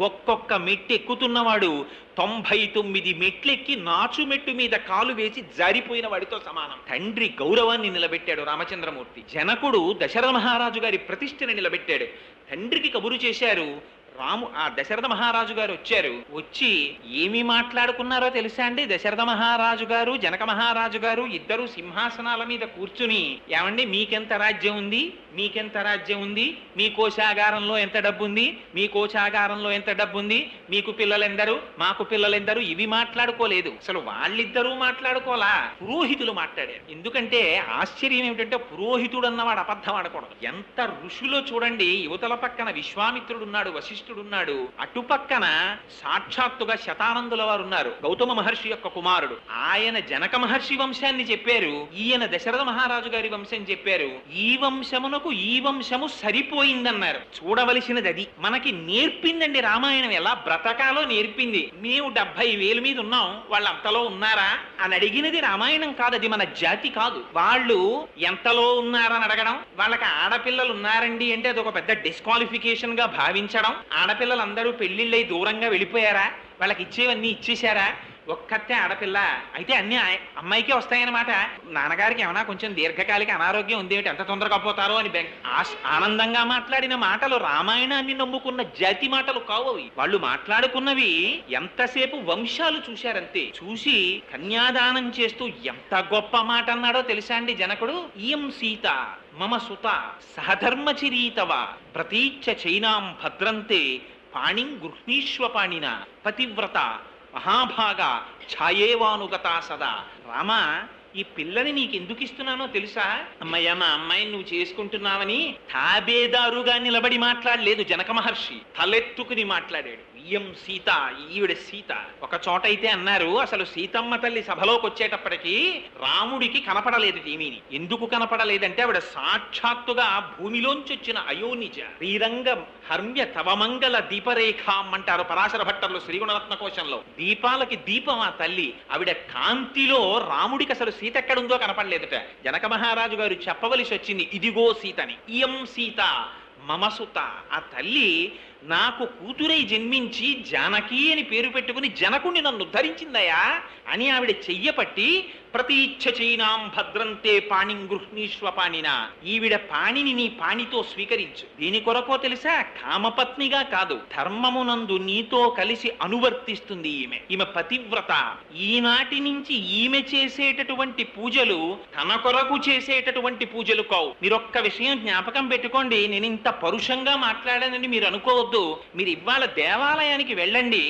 S1: ఒక్కొక్క మెట్టు ఎక్కుతున్నవాడు 99 మెట్లెక్కి నాచు మెట్టు మీద కాలు వేసి జారిపోయిన వాడితో సమానం. తండ్రి గౌరవాన్ని నిలబెట్టాడు రామచంద్రమూర్తి. జనకుడు దశరథ మహారాజు గారి ప్రతిష్టని నిలబెట్టాడు. తండ్రికి కబురు చేశారు. ఆ దశరథ మహారాజు గారు వచ్చారు. వచ్చి ఏమి మాట్లాడుకున్నారో తెలుసా అండి? దశరథ మహారాజు గారు, జనక మహారాజు గారు ఇద్దరు సింహాసనాల మీద కూర్చుని, ఏమండి మీకెంత రాజ్యం ఉంది, మీకెంత రాజ్యం ఉంది, మీ కోశాగారంలో ఎంత డబ్బు ఉంది, మీ కోశాగారంలో ఎంత డబ్బు ఉంది, మీకు పిల్లలెందరు, మాకు పిల్లలెందరు, ఇవి మాట్లాడుకోలేదు. అసలు వాళ్ళిద్దరూ మాట్లాడుకోలా, పురోహితులు మాట్లాడారు. ఎందుకంటే ఆశ్చర్యం ఏమిటంటే, పురోహితుడు అన్నవాడు అబద్ధం ఆడకూడదు. ఎంత ఋషులో చూడండి, యువతల పక్కన విశ్వామిత్రుడున్నాడు, వశిష్ఠుడున్నాడు, అటుపక్కన సాక్షాత్తుగా శతానందుల వారు ఉన్నారు, గౌతమ మహర్షి యొక్క కుమారుడు. ఆయన జనక మహర్షి వంశాన్ని చెప్పారు, ఈయన దశరథ మహారాజు గారి వంశం చెప్పారు. ఈ వంశమునకు ఈ వంశము సరిపోయిందన్నారు. చూడవలసినది అది. మనకి నేర్పిందండి రామాయణం, ఎలా బ్రతకాలో నేర్పింది. మేము 70,000 మీద ఉన్నాం, వాళ్ళు అంతలో ఉన్నారా అని అడిగినది రామాయణం కాదు, అది మన జాతి కాదు. వాళ్ళు ఎంతలో ఉన్నారని అడగడం, వాళ్ళకి ఆడపిల్లలు ఉన్నారండి అంటే అది ఒక పెద్ద డిస్క్వాలిఫికేషన్ గా భావించడం, ఆడపిల్లలందరూ పెళ్లిళ్ళై దూరంగా వెళ్ళిపోయారా, వాళ్ళకి ఇచ్చేవన్నీ ఇచ్చేశారా, ఒక్కతే ఆడపిల్ల అయితే అన్ని అమ్మాయికే వస్తాయన్నమాట. నాన్నగారికి ఏమైనా కొంచెం దీర్ఘకాలిక అనారోగ్యం ఉంది, ఎంత తొందరగా పోతారో అని ఆనందంగా మాట్లాడిన మాటలు రామాయణాన్ని నమ్ముకున్న జాతి మాటలు కావు. వాళ్ళు మాట్లాడుకున్నవి ఎంతసేపు వంశాలు చూశారంతే. చూసి కన్యాదానం చేస్తూ ఎంత గొప్ప మాట అన్నాడో తెలుసా అండి జనకుడు? ఇయం సీత మమ సుత సహధర్మచిరీతవ ప్రతీచ్ఛ చైనాం భద్రంతే పాణిం గృహ్ణీష్వపాణిన పతివ్రత మహాభాగా ఛాయేవానుగతా సదా. రామా, ఈ పిల్లని నీకు ఎందుకు ఇస్తున్నానో తెలుసా? అమ్మయ్య, మా అమ్మాయిని నువ్వు చేసుకుంటున్నావని తాబేదారుగా నిలబడి మాట్లాడలేదు జనక మహర్షి, తలెత్తుకుని మాట్లాడాడు. ఇయం సీత, ఈవిడ సీత. ఒక చోట అయితే అన్నారు, అసలు సీతమ్మ తల్లి సభలోకి వచ్చేటప్పటికి రాముడికి కనపడలేదు ఏమీని. ఎందుకు కనపడలేదంటే, ఆవిడ సాక్షాత్తుగా భూమిలోంచి వచ్చిన అయోనిజ. శ్రీరంగ హర్మ్య తవమంగళ దీపరేఖాం అంటారు పరాశర భట్టర్లు శ్రీగుణరత్న కోశంలో. దీపాలకి దీపం ఆ తల్లి. ఆవిడ కాంతిలో రాముడికి అసలు సీత ఎక్కడుందో కనపడలేదుట. జనక మహారాజు గారు చెప్పవలసి వచ్చింది, ఇదిగో సీతని. ఇయం సీత మమసుత. ఆ తల్లి నాకు కూతురై జన్మించి జానకి అని పేరు పెట్టుకుని జనకుణ్ణి నన్ను ఉద్ధరించిందయా అని ఆవిడ చెయ్యపట్టి ప్రతీచ్ఛ చైనాం భద్రంతే పాణిం గృహ్ణీష్వపాణిన. ఈవిడ పాణిని నీ పాణితో స్వీకరించు. దీని కొరకో తెలుసా? కామపత్నిగా కాదు, ధర్మమునందు నీతో కలిసి అనువర్తిస్తుంది ఈమె. ఈమె పతివ్రత. ఈనాటి నుంచి ఈమె చేసేటటువంటి పూజలు తన కొరకు చేసేటటువంటి పూజలు కావు. మీరొక్క విషయం జ్ఞాపకం పెట్టుకోండి. నేను ఇంత పరుషంగా మాట్లాడానని మీరు అనుకోవద్దు. మీరు ఇవాళ దేవాలయానికి వెళ్ళండి,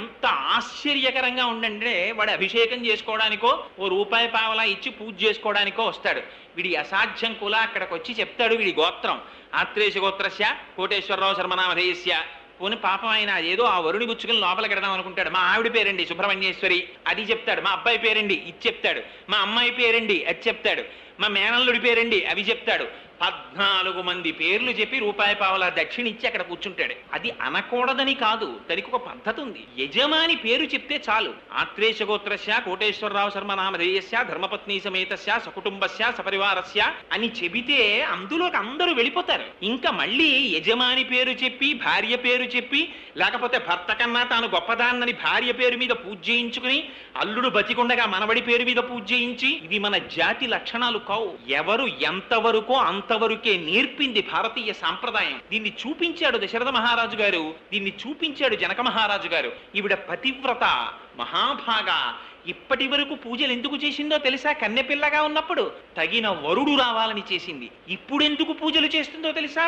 S1: ఎంత ఆశ్చర్యకరంగా ఉండండి. వాడు అభిషేకం చేసుకోవడానికో ఓ రూపాయి పావలా ఇచ్చి పూజ చేసుకోవడానికో వస్తాడు. వీడి అసాధ్యం కూడా అక్కడికి వచ్చి చెప్తాడు వీడి గోత్రం. ఆత్రేయ గోత్రస్య కోటేశ్వరరావు శర్మనామధేయస్య. పోని పాపం ఆయన ఏదో ఆ వరుణి గుచ్చుకుని లోపలికి వెడదాం అనుకుంటాడు. మా ఆవిడ పేరండి సుబ్రహ్మణ్యేశ్వరి, అది చెప్తాడు. మా అబ్బాయి పేరండి, ఇది చెప్తాడు. మా అమ్మాయి పేరండి, అది చెప్తాడు. మా మేనల్లుడి పేరండి, అవి చెప్తాడు. 14 మంది పేర్లు చెప్పి రూపాయి పావలా దక్షిణ ఇచ్చి అక్కడ కూర్చుంటాడు. అది అనకూడదని కాదు, దానికి ఒక పద్ధతి ఉంది. యజమాని పేరు చెప్తే చాలు. ఆత్రేయ గోత్రస్య కోటేశ్వరరావు శర్మ నామధేయస్య ధర్మపత్ని సమేతస్య సకుటుంబస్య సపరివారస్య అని చెబితే అందులోకి అందరూ వెళ్ళిపోతారు. ఇంకా మళ్ళీ యజమాని పేరు చెప్పి భార్య పేరు చెప్పి, లేకపోతే భర్త కన్నా తాను గొప్పదాన్నని భార్య పేరు మీద పూజ చేయించుకుని, అల్లుడు బతికుండగా మనవడి పేరు మీద పూజ చేయించి, ఇది మన జాతి లక్షణాలు కావు. ఎవరు ఎంతవరకో అంతవరకే నేర్పింది భారతీయ సాంప్రదాయం. దీన్ని చూపించాడు దశరథ మహారాజు గారు, దీన్ని చూపించాడు జనక మహారాజు గారు. ఈవిడ పతివ్రత, మహాభాగా. ఇప్పటి వరకు పూజలు ఎందుకు చేసిందో తెలుసా? కన్నెపిల్లగా ఉన్నప్పుడు తగిన వరుడు రావాలని చేసింది. ఇప్పుడు ఎందుకు పూజలు చేస్తుందో తెలుసా?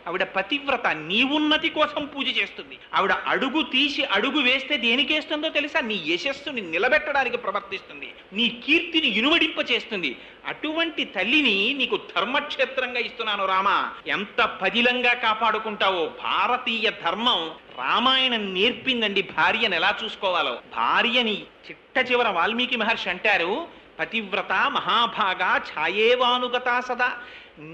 S1: ఆవిడ పతివ్రత, నీ ఉన్నతి కోసం పూజ చేస్తుంది. ఆవిడ అడుగు తీసి అడుగు వేస్తే దేనికేస్తుందో తెలుసా? నీ యశస్సుని నిలబెట్టడానికి ప్రవర్తిస్తుంది, నీ కీర్తిని ఇనుమడింప చేస్తుంది. అటువంటి తల్లిని నీకు ధర్మక్షేత్రంగా ఇస్తున్నాను రామా. ఎంత పదిలంగా కాపాడుకుంటావో. భారతీయ ధర్మం రామాయణం నేర్పిందండి భార్యను ఎలా చూసుకోవాలో. భార్యని చిట్ట చివర వాల్మీకి మహర్షి అంటారు, పతివ్రత మహాభాగా ఛాయేవానుగతా సదా.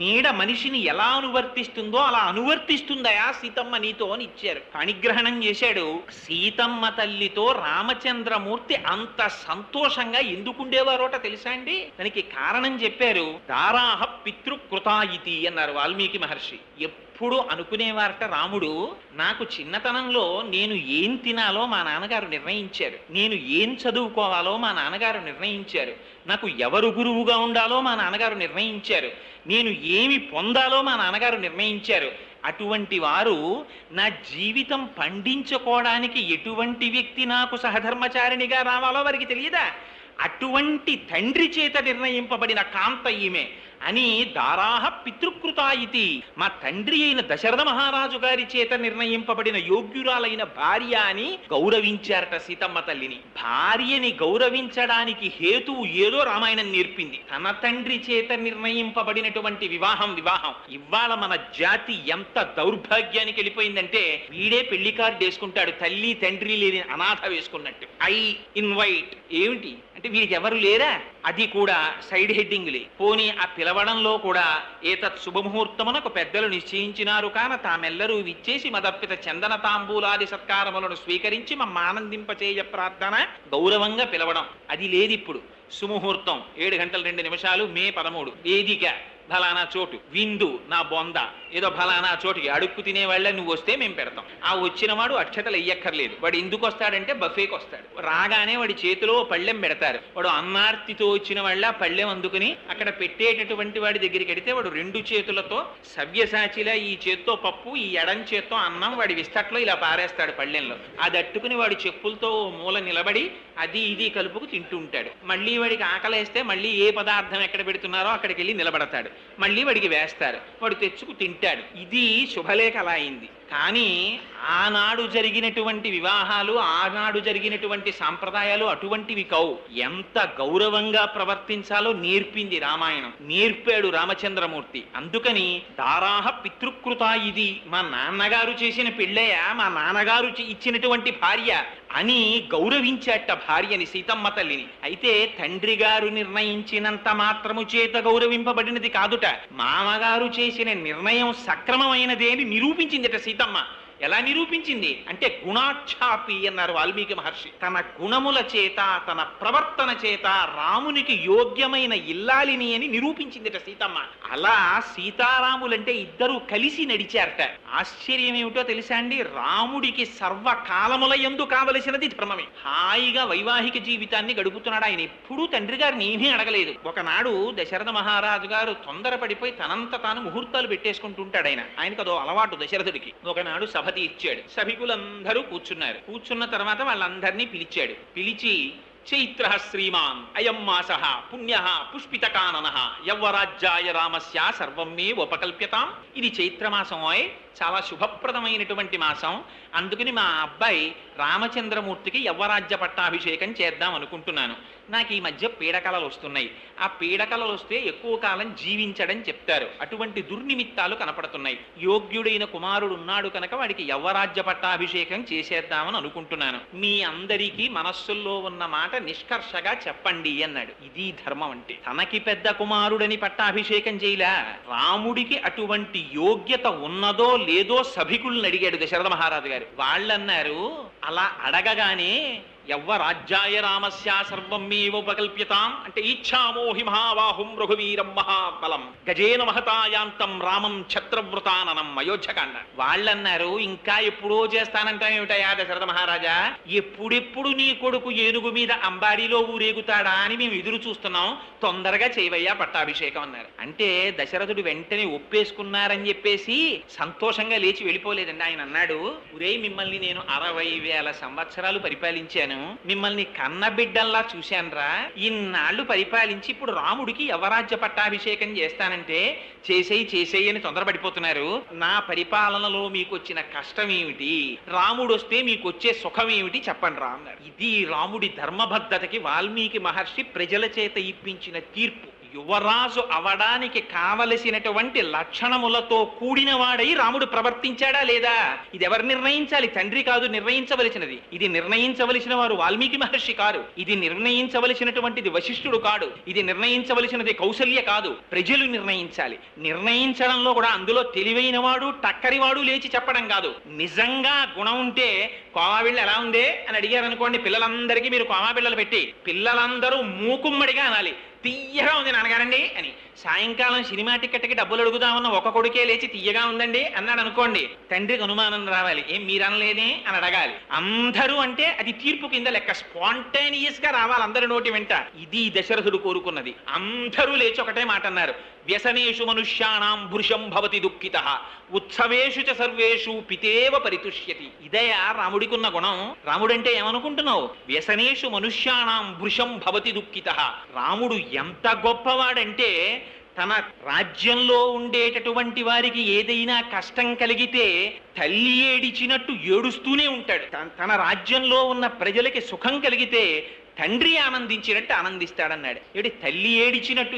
S1: నీడ మనిషిని ఎలా అనువర్తిస్తుందో అలా అనువర్తిస్తుందయా సీతమ్మ నీతో అని ఇచ్చారు. పాణిగ్రహణం చేశాడు. సీతమ్మ తల్లితో రామచంద్రమూర్తి అంత సంతోషంగా ఎందుకుండేవారోట తెలుసా అండి? దానికి కారణం చెప్పారు. దారాహ పితృకృతాయితి అన్నారు వాల్మీకి మహర్షి. ఎప్పుడు అనుకునేవారట రాముడు, నాకు చిన్నతనంలో నేను ఏం తినాలో మా నాన్నగారు నిర్ణయించారు, నేను ఏం చదువుకోవాలో మా నాన్నగారు నిర్ణయించారు, నాకు ఎవరు గురువుగా ఉండాలో మా నాన్నగారు నిర్ణయించారు, నేను ఏమి పొందాలో మా నాన్నగారు నిర్ణయించారు. అటువంటి వారు నా జీవితం పండించుకోవడానికి ఎటువంటి వ్యక్తి నాకు సహధర్మచారిణిగా రావాలో వారికి తెలియదా? అటువంటి తండ్రి చేత నిర్ణయింపబడిన కాంత ఈమె అని దారాహ పితృకృతాయితి. మా తండ్రి అయిన దశరథ మహారాజు గారి చేత నిర్ణయింపబడిన యోగ్యురాలైన భార్య అని గౌరవించారట సీతమ్మ తల్లిని. భార్యని గౌరవించడానికి హేతువు ఏదో రామాయణం నేర్పింది. తన తండ్రి చేత నిర్ణయింపబడినటువంటి వివాహం. ఇవాళ మన జాతి ఎంత దౌర్భాగ్యానికి వెళ్ళిపోయిందంటే, వీడే పెళ్లి కార్డు వేసుకుంటాడు, తల్లి తండ్రి లేని అనాథ వేసుకున్నట్టు. ఐ ఇన్వైట్ ఏమిటి అంటే వీరికి ఎవరు లేరా? అది కూడా సైడ్ హెడ్డింగ్లే. పోనీ ఆ పిలవడంలో కూడా ఏతత్ శుభముహూర్తమునకు పెద్దలు నిశ్చయించినారు కాన తామెల్లరూ విచ్చేసి మదర్పిత చందన తాంబూలాది సత్కారములను స్వీకరించి మమ్మ ఆనందింపచేయ ప్రార్థన, గౌరవంగా పిలవడం. అది లేదిప్పుడు. సుముహూర్తం 7 గంటల 2 నిమిషాలు మే 13 వేదిక ఫలానా చోటు, విందు నా బొంద, ఏదో ఫలానా చోటుకి అడుక్కు తినేవాళ్ళ నువ్వు వస్తే మేము పెడతాం. ఆ వచ్చిన వాడు అక్షతలు వెయ్యక్కర్లేదు. వాడు ఎందుకు వస్తాడంటే బఫేకి వస్తాడు. రాగానే వాడి చేతిలో పళ్ళెం పెడతారు. వాడు అన్నార్తితో వచ్చిన వాళ్ళ పళ్ళెం అందుకుని అక్కడ పెట్టేటటువంటి వాడి దగ్గరికి వెడితే వాడు 2 చేతులతో సవ్యసాచిలా ఈ చేత్తో పప్పు, ఈ ఎడం చేత్తో అన్నం వాడి విస్తట్లో ఇలా పారేస్తాడు పళ్ళెంలో. అది అట్టుకుని వాడి చెప్పులతో మూల నిలబడి అది ఇది కలుపుకు తింటూ ఉంటాడు. మళ్ళీ వాడికి ఆకలేస్తే మళ్ళీ ఏ పదార్థం ఎక్కడ పెడుతున్నారో అక్కడికి వెళ్ళి నిలబడతాడు. మళ్ళీ వాడికి వేస్తారు, వాడు తెచ్చుకు తింటాడు. ఇది శుభలేఖ అలా అయింది. కానీ ఆనాడు జరిగినటువంటి వివాహాలు, ఆనాడు జరిగినటువంటి సాంప్రదాయాలు అటువంటివి కావు. ఎంత గౌరవంగా ప్రవర్తించాలో నేర్పింది రామాయణం, నేర్పాడు రామచంద్రమూర్తి. అందుకని దారాహ పితృకృత, ఇది మా నాన్నగారు చేసిన పెళ్ళయ్య, మా నాన్నగారు ఇచ్చినటువంటి భార్య అని గౌరవించాట భార్యని, సీతమ్మ తల్లిని. అయితే తండ్రి గారు నిర్ణయించినంత మాత్రము చేత గౌరవింపబడినది కాదుట, మామగారు చేసిన నిర్ణయం సక్రమమైనదే అని నిరూపించిందిట సీతమ్మ. ఎలా నిరూపించింది అంటే గుణాక్షాపి అన్నారు వాల్మీకి మహర్షి. తన గుణముల చేత, తన ప్రవర్తన చేత రామునికి యోగ్యమైన ఇల్లాలిని అని నిరూపించిందిట సీతమ్మ. అలా సీతారాములంటే ఇద్దరూ కలిసి నడిచారట. ఆశ్చర్యం ఏమిటో తెలుసా అండి? రాముడికి సర్వకాలముల యందు కావలసినది ధర్మమే. హాయిగా వైవాహిక జీవితాన్ని గడుపుతున్నాడు ఆయన. ఎప్పుడూ తండ్రి గారిని ఏమీ అడగలేదు. ఒకనాడు దశరథ మహారాజు గారు తొందరపడిపోయి తనంత తాను ముహూర్తాలు పెట్టేసుకుంటుంటాడు. ఆయనకు అదో అలవాటు దశరథుడికి. ఒకనాడు సభ తీర్చాడు. సభికులందరూ కూర్చున్నారు. కూర్చున్న తర్వాత వాళ్ళందరినీ పిలిచాడు. పిలిచి చైత్ర శ్రీమాన్ అయం మాస పుణ్య పుష్పితకానన యవ్వరాజ్యాయ రామస్య సర్వం మే ఉపకల్ప్యతాం. ఇది చైత్రమాసం. చాలా శుభప్రదమైనటువంటి మాసం. అందుకని మా అబ్బాయి రామచంద్రమూర్తికి యవ్వరాజ్య పట్టాభిషేకం చేద్దాం అనుకుంటున్నాను. నాకు ఈ మధ్య పీడకలలు వస్తున్నాయి. ఆ పీడకలలు వస్తే ఎక్కువ కాలం జీవించడం చెప్తారు. అటువంటి దుర్నిమిత్తాలు కనపడుతున్నాయి. యోగ్యుడైన కుమారుడు ఉన్నాడు కనుక వాడికి యవ్వరాజ్య పట్టాభిషేకం చేసేద్దామని అనుకుంటున్నాను. మీ అందరికీ మనస్సుల్లో ఉన్న మాట నిష్కర్షగా చెప్పండి అన్నాడు. ఇది ధర్మం అంటే. తనకి పెద్ద కుమారుడని పట్టాభిషేకం చేయలా, రాముడికి అటువంటి యోగ్యత ఉన్నదో లేదో సభికుల్ని అడిగాడు దశరథ మహారాజు గారు. వాళ్ళన్నారు, అలా అడగగానే యవ్వరాజ్యాయ రామస్య సర్వం మేవ ఉపకల్ప్యతాం అంటే ఇచ్ఛామోహి మహాబాహుం రఘువీరం మహాబలం గజేన మహతాయాంతం రామం ఛత్రవృతాననం అయోధ్యకాండ. వాళ్ళన్నారు, ఇంకా ఎప్పుడో చేస్తానంటామేమిటయా దశరథ మహారాజా, ఎప్పుడెప్పుడు నీ కొడుకు ఏనుగు మీద అంబారీలో ఊరేగుతాడా అని మేము ఎదురు చూస్తున్నాం, తొందరగా చేయవయ్యా పట్టాభిషేకం అన్నారు. అంటే దశరథుడు వెంటనే ఒప్పేసుకున్నారని చెప్పేసి సంతోషంగా లేచి వెళ్ళిపోలేదండి. ఆయన అన్నాడు, ఉరే మిమ్మల్ని నేను 60,000 సంవత్సరాలు పరిపాలించాను, మిమ్మల్ని కన్నబిడ్డల్లా చూశానురా, ఇన్నాళ్ళు పరిపాలించి ఇప్పుడు రాముడికి యవరాజ్య పట్టాభిషేకం చేస్తానంటే చేసేయి అని తొందరపడిపోతున్నారు. నా పరిపాలనలో మీకు వచ్చిన కష్టం ఏమిటి, రాముడు వస్తే మీకు వచ్చే సుఖం ఏమిటి చెప్పండి రా అన్నారు. ఇది రాముడి ధర్మబద్ధతకి వాల్మీకి మహర్షి ప్రజల చేత ఇప్పించిన తీర్పు. యువరాజు అవడానికి కావలసినటువంటి లక్షణములతో కూడిన వాడై రాముడు ప్రవర్తించాడా లేదా, ఇది ఎవరు నిర్ణయించాలి? తండ్రి కాదు నిర్ణయించవలసినది. ఇది నిర్ణయించవలసిన వారు వాల్మీకి మహర్షి కారు. ఇది నిర్ణయించవలసినటువంటిది వశిష్ఠుడు కాడు. ఇది నిర్ణయించవలసినది కౌసల్య కాదు, ప్రజలు నిర్ణయించాలి. నిర్ణయించడంలో కూడా అందులో తెలివైన వాడు టక్కరివాడు లేచి చెప్పడం కాదు. నిజంగా గుణం ఉంటే కోమాబిళ్ళ ఎలా ఉందే అని అడిగారు అనుకోండి, పిల్లలందరికీ మీరు కోమాబిళ్ళలు పెట్టి పిల్లలందరూ మూకుమ్మడిగా అనాలి, తీయగా ఉంది నాన్నగారండి అని. సాయంకాలం సినిమా టికెట్కి డబ్బులు అడుగుదామన్న ఒక కొడుకే లేచి తీయగా ఉందండి అన్నాడు అనుకోండి, తండ్రికి అనుమానం రావాలి, ఏం మీరనలేదే అని అడగాలి. అందరూ అంటే అది తీర్పు కింద లెక్క, స్పాంటేనియస్ గా రావాలి అందరి నోటి వెంట. ఇది దశరథుడు కోరుకున్నది. అందరూ లేచి ఒకటే మాట అన్నారు, వ్యసనేషు మనుష్యాణం భృశం భవతి దుఃఖితః ఉత్సవేషు చ సర్వేషు పితేవ పరితుష్యతి. ఇదయా రాముడికున్న గుణం. రాముడంటే ఏమనుకుంటున్నావు? వ్యసనేషు మనుష్యాణం భృశం భవతి దుఃఖితః. రాముడు ఎంత గొప్పవాడంటే తన రాజ్యంలో ఉండేటటువంటి వారికి ఏదైనా కష్టం కలిగితే తల్లి ఏడిచినట్టు ఏడుస్తూనే ఉంటాడు. తన రాజ్యంలో ఉన్న ప్రజలకి సుఖం కలిగితే తండ్రి ఆనందించినట్టు ఆనందిస్తాడన్నాడు. ఏమిటి తల్లి ఏడిచినట్టు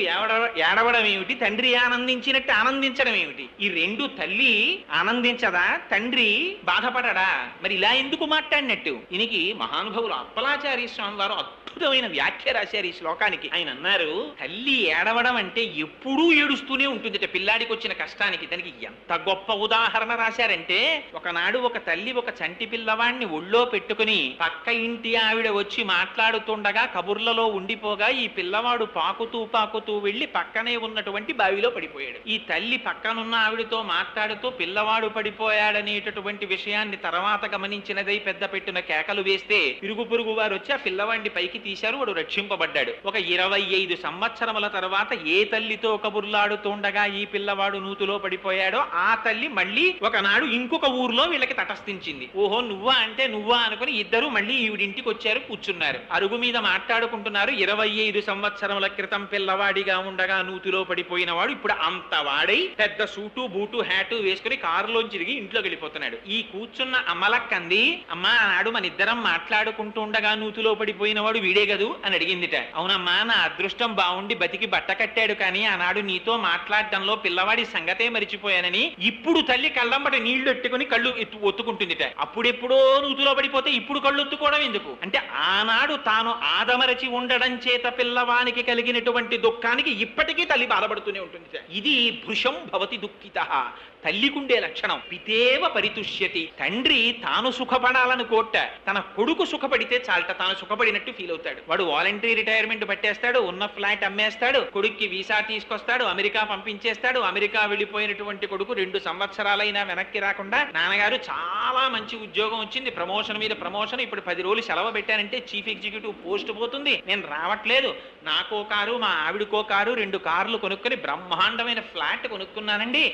S1: ఏడవడం ఏమిటి, తండ్రి ఆనందించినట్టు ఆనందించడం ఏమిటి? ఈ రెండు తల్లి ఆనందించదా, తండ్రి బాధపడడా? మరి ఇలా ఎందుకు మాట్లాడినట్టు? దీనికి మహానుభావులు అప్పలాచార్య స్వామి వారు అద్భుతమైన వ్యాఖ్య రాశారు ఈ శ్లోకానికి. ఆయన అన్నారు, తల్లి ఏడవడం అంటే ఎప్పుడూ ఏడుస్తూనే ఉంటుంది పిల్లాడికి వచ్చిన కష్టానికి. దానికి ఎంత గొప్ప ఉదాహరణ రాశారంటే, ఒకనాడు ఒక తల్లి ఒక చంటి పిల్లవాడిని ఒళ్ళో పెట్టుకుని పక్క ఇంటి ఆవిడ వచ్చి మాట్లాడుతుండగా కబుర్లలో ఉండిపోగా ఈ పిల్లవాడు పాకుతూ వెళ్లి పక్కనే ఉన్నటువంటి బావిలో పడిపోయాడు. ఈ తల్లి పక్కనున్న ఆవిడతో మాట్లాడుతూ పిల్లవాడు పడిపోయాడనేటటువంటి విషయాన్ని తర్వాత గమనించినదై పెద్ద పెట్టిన కేకలు వేస్తే ఇరుగు పొరుగు వారు వచ్చి ఆ పిల్లవాడిని పైకి తీశారు. వాడు రక్షింపబడ్డాడు. ఒక 25 సంవత్సరముల తర్వాత ఏ తల్లితో కబుర్లాడుతుండగా ఈ పిల్లవాడు నూతులో పడిపోయాడో ఆ తల్లి మళ్ళీ ఒకనాడు ఇంకొక ఊర్లో వీళ్ళకి తటస్థించింది. ఓహో నువ్వా అంటే నువ్వా అనుకుని ఇద్దరు మళ్ళీ ఈవిడింటికి వచ్చారు, కూర్చున్నారు. అరుగు మీద మాట్లాడుకుంటున్నారు. 25 సంవత్సరముల క్రితం పిల్లవాడిగా ఉండగా నూతులో పడిపోయిన వాడు ఇప్పుడు అంత వాడై పెద్ద సూటు బూటు హ్యాటు వేసుకుని కారులోంచి తిరిగి ఇంట్లోకి వెళ్ళిపోతున్నాడు. ఈ కూర్చున్న అమ్మలక్కంది, అమ్మా ఆనాడు మన ఇద్దరం మాట్లాడుకుంటూ ఉండగా నూతులో పడిపోయిన వాడు వీడే కదూ అని అడిగిందిట. అవునమ్మా, నా అదృష్టం బాగుండి బతికి బట్ట కట్టాడు, కానీ ఆనాడు నీతో మాట్లాడటంలో పిల్లవాడి సంగతే మరిచిపోయానని ఇప్పుడు తల్లి కళ్ళంబట నీళ్లు ఎట్టుకుని కళ్ళు ఒత్తుకుంటుందిట. అప్పుడెప్పుడో నూతులో పడిపోతే ఇప్పుడు కళ్ళు ఒత్తుకోవడం ఎందుకు అంటే, ఆనాడు తాను ఆదమరచి ఉండడం చేత పిల్లవానికి కలిగినటువంటి దుఃఖానికి ఇప్పటికీ తల్లి బాధపడుతూనే ఉంటుంది. ఇది భృశం భవతి దుఃఖితః, తల్లికుండే లక్షణం. పితేవ పరితుష్యతి, తండ్రి తాను సుఖపడాలని కోట, తన కొడుకు సుఖపడితే చాలట తాను సుఖపడినట్టు ఫీల్ అవుతాడు. వాడు వాలంటరీ రిటైర్మెంట్ పట్టేస్తాడు, ఉన్న ఫ్లాట్ అమ్మేస్తాడు, కొడుక్కి వీసా తీసుకొస్తాడు, అమెరికా పంపించేస్తాడు. అమెరికా వెళ్ళిపోయినటువంటి కొడుకు 2 సంవత్సరాలైనా వెనక్కి రాకుండా, నాన్నగారు చాలా మంచి ఉద్యోగం వచ్చింది, ప్రమోషన్ మీద ప్రమోషన్, ఇప్పుడు 10 రోజులు సెలవు పెట్టానంటే చీఫ్ ఎగ్జిక్యూటివ్ పోస్ట్ పోతుంది, నేను రావట్లేదు, నాకో కారు మా ఆవిడకో కారు 2 కార్లు కొనుక్కొని బ్రహ్మాండమైన ఫ్లాట్ కొనుక్కున్నానండి,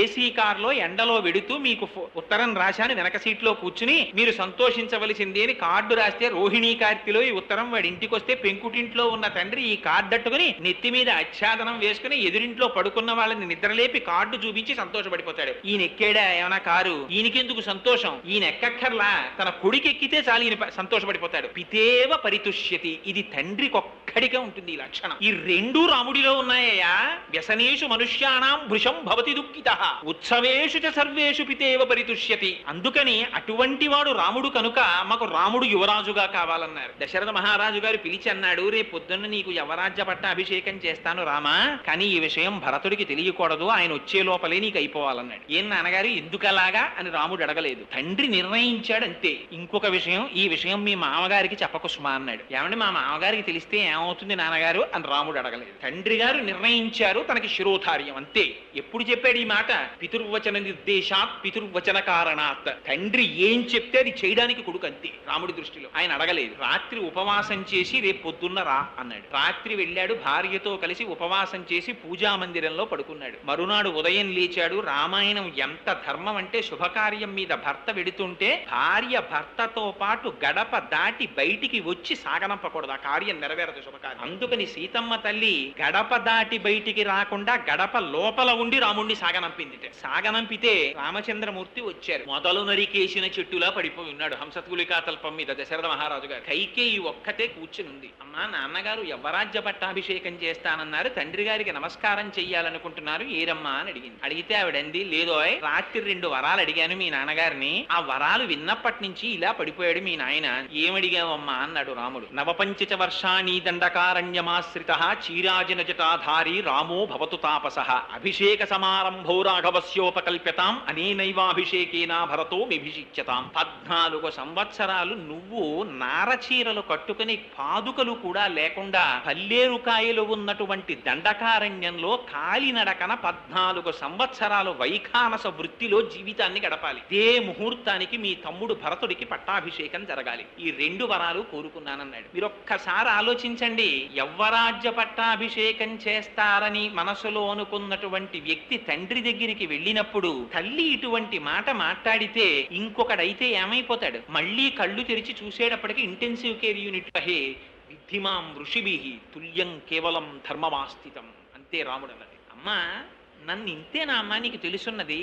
S1: ఏసీ కారులో ఎండలో వెడుతూ మీకు ఉత్తరం రాశాను, వెనక సీట్లో కూర్చుని మీరు సంతోషించవలసింది అని కార్డు రాస్తే రోహిణీ కార్తెలో ఈ ఉత్తరం వాడి ఇంటికి వస్తే పెంకుటింట్లో ఉన్న తండ్రి ఈ కార్డు అట్టుకుని నెత్తి మీద ఆచ్ఛాదనం వేసుకుని ఎదురింట్లో పడుకున్న వాళ్ళని నిద్రలేపి కార్డు చూపించి సంతోషపడిపోతాడు. ఈయన ఎక్కాడా ఏమైనా కారు, ఈయనకెందుకు సంతోషం, ఈయన ఎక్కక్కర్లా, తన కొడుకు ఎక్కితే చాలు ఈయన సంతోషపడిపోతాడు. పితేవ పరితుష్యతి, ఇది తండ్రికొక్కడిగా ఉంటుంది ఈ లక్షణం. ఈ రెండూ రాముడిలో ఉన్నాయా. వ్యసనేషు మనుష్యాణం భృశం భవతి దుఃఖితః ఉత్సవేషు చ సర్వేషు పితేవ పరితుష్యతి. అందుకని అటువంటి వాడు రాముడు కనుక మాకు రాముడు యువరాజుగా కావాలన్నారు. దశరథ మహారాజు గారు పిలిచి అన్నాడు, రేపు పొద్దున్న నీకు యవరాజ్య పట్టాభిషేకం చేస్తాను రామా, కానీ ఈ విషయం భరతుడికి తెలియకూడదు, ఆయన వచ్చే లోపలే నీకు అయిపోవాలన్నాడు. ఏం నాన్నగారు ఎందుకలాగా అని రాముడు అడగలేదు. తండ్రి నిర్ణయించాడు అంతే. ఇంకొక విషయం, ఈ విషయం మీ మామగారికి చెప్పకు సుమా అన్నాడు. ఏమంటే మా మామగారికి తెలిస్తే ఏమవుతుంది నాన్నగారు అని రాముడు అడగలేదు. తండ్రి గారు నిర్ణయించారు, తనకి శిరోధార్యం అంతే. ఎప్పుడు చెప్పాడు ఈ మాట? పితుర్వచన నిర్దేశాత్ పితుర్వచన కారణాత్. తండ్రి ఏం చెప్తే అది చేయడానికి కొడుకు అంతే రాముడి దృష్టిలో. ఆయన అడగలేదు. రాత్రి ఉపవాసం చేసి రేపు పొద్దున్న రా అన్నాడు. రాత్రి వెళ్ళాడు, భార్యతో కలిసి ఉపవాసం చేసి పూజా మందిరంలో పడుకున్నాడు. మరునాడు ఉదయం లేచాడు. రామాయణం ఎంత ధర్మం అంటే, శుభకార్యం మీద భర్త వెడుతుంటే భార్య భర్తతో పాటు గడప దాటి బయటికి వచ్చి సాగనంపకూడదు, ఆ కార్యం నెరవేరదు, శుభకార్యం. అందుకని సీతమ్మ తల్లి గడప దాటి బయటికి రాకుండా గడప లోపల ఉండి రాముణ్ణి సాగనంపింది. సాగనంపితే రామచంద్రమూర్తి వచ్చారు. మొదలు నరికేసిన చెట్టులా పడిపోయి ఉన్నాడు హంసతులికా తల్పం మీద దశరథ మహారాజు గారు. కైకేయి ఒక్కతే కూర్చుని ఉంది. అమ్మా నాన్నగారు యవ్వరాజ్య పట్టాభిషేకం చేస్తానన్నారు, తండ్రి గారికి నమస్కారం చెయ్యాలనుకుంటున్నారు, ఏరమ్మా అని అడిగింది. అడిగితే ఆవిడంది, లేదోయ్ రాత్రి 2 వరాలు అడిగాను మీ నాన్నగారిని, ఆ వరాలు విన్నప్పటి నుంచి ఇలా పడిపోయాడు మీ నాయన. ఏమడిగావమ్మా అన్నాడు రాముడు. నవపంచ వర్షాణి దండకారణ్యమాశ్రిత చీరాజన జటాధారి రామో భవతు తాపసః అభిషేక సమారంభో రాఘవస్యోపకల్ప్యతాం అనేనైవాభిషేకేనా భరతో విభిషిచ్యతాం. 14 సంవత్సరాలు నువ్వు నారచీరలు కట్టుకుని పాదుకలు కూడా లేకుండా పల్లేరుకాయలు ఉన్నటువంటి దండకారణ్యంలో కాలినడకన 14 సంవత్సరాలు వైఖానస వృత్తిలో జీవితాన్ని గడపాలి. ఇదే ముహూర్తానికి మీ తమ్ముడు భరతుడికి పట్టాభిషేకం జరగాలి. ఈ 2 వరాలు కోరుకున్నానన్నాడు. మీరు ఒక్కసారి ఆలోచించండి, యవ్వరాజ్య పట్టాభిషేకం చేస్తారని మనసులో అనుకున్నటువంటి వ్యక్తి తండ్రి దగ్గరికి వెళ్ళినప్పుడు తల్లి ఇటువంటి మాట మాట్లాడితే ఇంకొకడైతే ఏమైపోతాడు? మళ్ళీ కళ్ళు తెరిచి చూసేటప్పటికి ఇంటెన్సివ్ కేర్ యూనిట్ హే విద్ధిమాం ఋషిభిః తుల్యం కేవలం ధర్మమాస్థితం. అంతే రాముడు అన్నది. అమ్మా నన్ను ఇంతేనా అమ్మా నీకు తెలుసున్నది?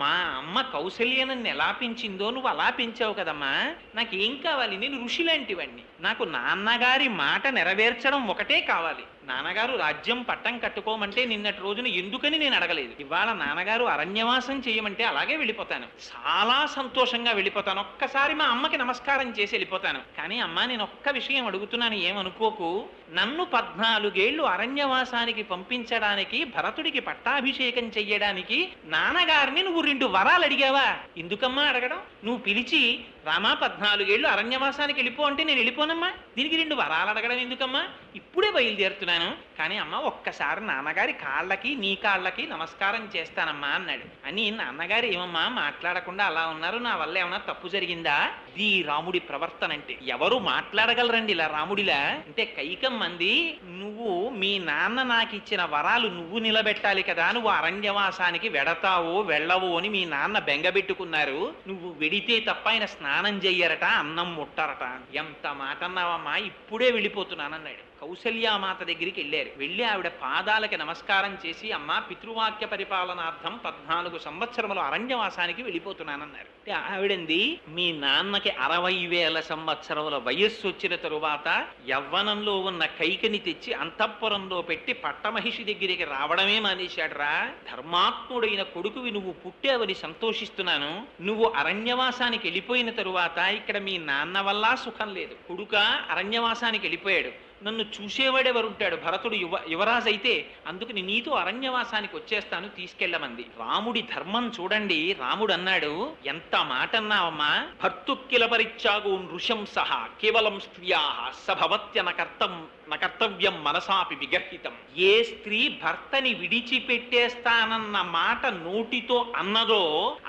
S1: మా అమ్మ కౌసల్య నన్ను ఎలా పెంచిందో నువ్వు అలా పెంచావు కదమ్మా, నాకేం కావాలి? నేను ఋషి లాంటివాణ్ణి, నాకు నాన్నగారి మాట నెరవేర్చడం ఒకటే కావాలి. నాన్నగారు రాజ్యం పట్టం కట్టుకోమంటే నిన్నటి రోజున ఎందుకని నేను అడగలేదు. ఇవాళ నాన్నగారు అరణ్యవాసం చేయమంటే అలాగే వెళ్ళిపోతాను, చాలా సంతోషంగా వెళ్ళిపోతాను. ఒక్కసారి మా అమ్మకి నమస్కారం చేసి వెళ్ళిపోతాను. కానీ అమ్మా నేను ఒక్క విషయం అడుగుతున్నాను, ఏమనుకోకు. నన్ను 14 ఏళ్ళు అరణ్యవాసానికి పంపించడానికి, భరతుడికి పట్టాభిషేకం చెయ్యడానికి నాన్నగారిని నువ్వు 2 వరాలు అడిగావా? ఎందుకమ్మా అడగడం? నువ్వు పిలిచి రామా 14 ఏళ్ళు అరణ్యవాసానికి వెళ్ళిపో అంటే నేను వెళ్ళిపోనమ్మా, దీనికి 2 వరాలు అడగడం ఎందుకమ్మా? ఇప్పుడే బయలుదేరుతున్నాను, కానీ అమ్మ ఒక్కసారి నాన్నగారి కాళ్ళకి నీ కాళ్ళకి నమస్కారం చేస్తానమ్మా అన్నాడు. అని నాన్నగారు ఏమమ్మా మాట్లాడకుండా అలా ఉన్నారు, నా వల్ల ఏమన్నా తప్పు జరిగిందా? ఇది రాముడి ప్రవర్తన అంటే. ఎవరు మాట్లాడగలరండి ఇలా రాముడిలా? అంటే కైకమ్మంది, నువ్వు మీ నాన్న నాకు ఇచ్చిన వరాలు నువ్వు నిలబెట్టాలి కదా, నువ్వు అరణ్యవాసానికి వెడతావో వెళ్ళవో అని మీ నాన్న బెంగబెట్టుకున్నారు, నువ్వు వెడితే తప్ప ఆయన స్నానం చెయ్యరట, అన్నం ముట్టరట. ఎంత మాట అన్నావమ్మా, ఇప్పుడే వెళ్ళిపోతున్నానన్నాడు. కౌసల్యామాత దగ్గరికి వెళ్ళారు. వెళ్ళి ఆవిడ పాదాలకి నమస్కారం చేసి, అమ్మా పితృవాక్య పరిపాలనార్థం 14 సంవత్సరములు అరణ్యవాసానికి వెళ్ళిపోతున్నానన్నారు. ఆవిడంది, మీ నాన్నకి 60,000 సంవత్సరముల వయస్సు వచ్చిన తరువాత యవ్వనంలో ఉన్న కైకని తెచ్చి అంతఃపురంలో పెట్టి పట్టమహిషి దగ్గరికి రావడమే మానేశాడురా. ధర్మాత్ముడైన కొడుకువి నువ్వు పుట్టావని సంతోషిస్తున్నాను. నువ్వు అరణ్యవాసానికి వెళ్ళిపోయిన తరువాత ఇక్కడ మీ నాన్న వల్ల సుఖం లేదు. కొడుక అరణ్యవాసానికి వెళ్ళిపోయాడు, నన్ను చూసేవాడెవరుంటాడు? భరతుడు యువరాజు అయితే, అందుకని నీతో అరణ్యవాసానికి వచ్చేస్తాను, తీసుకెళ్ళమంది. రాముడి ధర్మం చూడండి. రాముడు అన్నాడు, ఎంత మాట అన్నావమ్మా, భర్తుక్కిల పరిత్యాగో నృశంసః కేవలం స్త్రియాః సభవత్య నకర్తవ్యం మనసాపి విగర్హితం. ఏ స్త్రీ భర్తని విడిచిపెట్టేస్తానన్న మాట నోటితో అన్నదో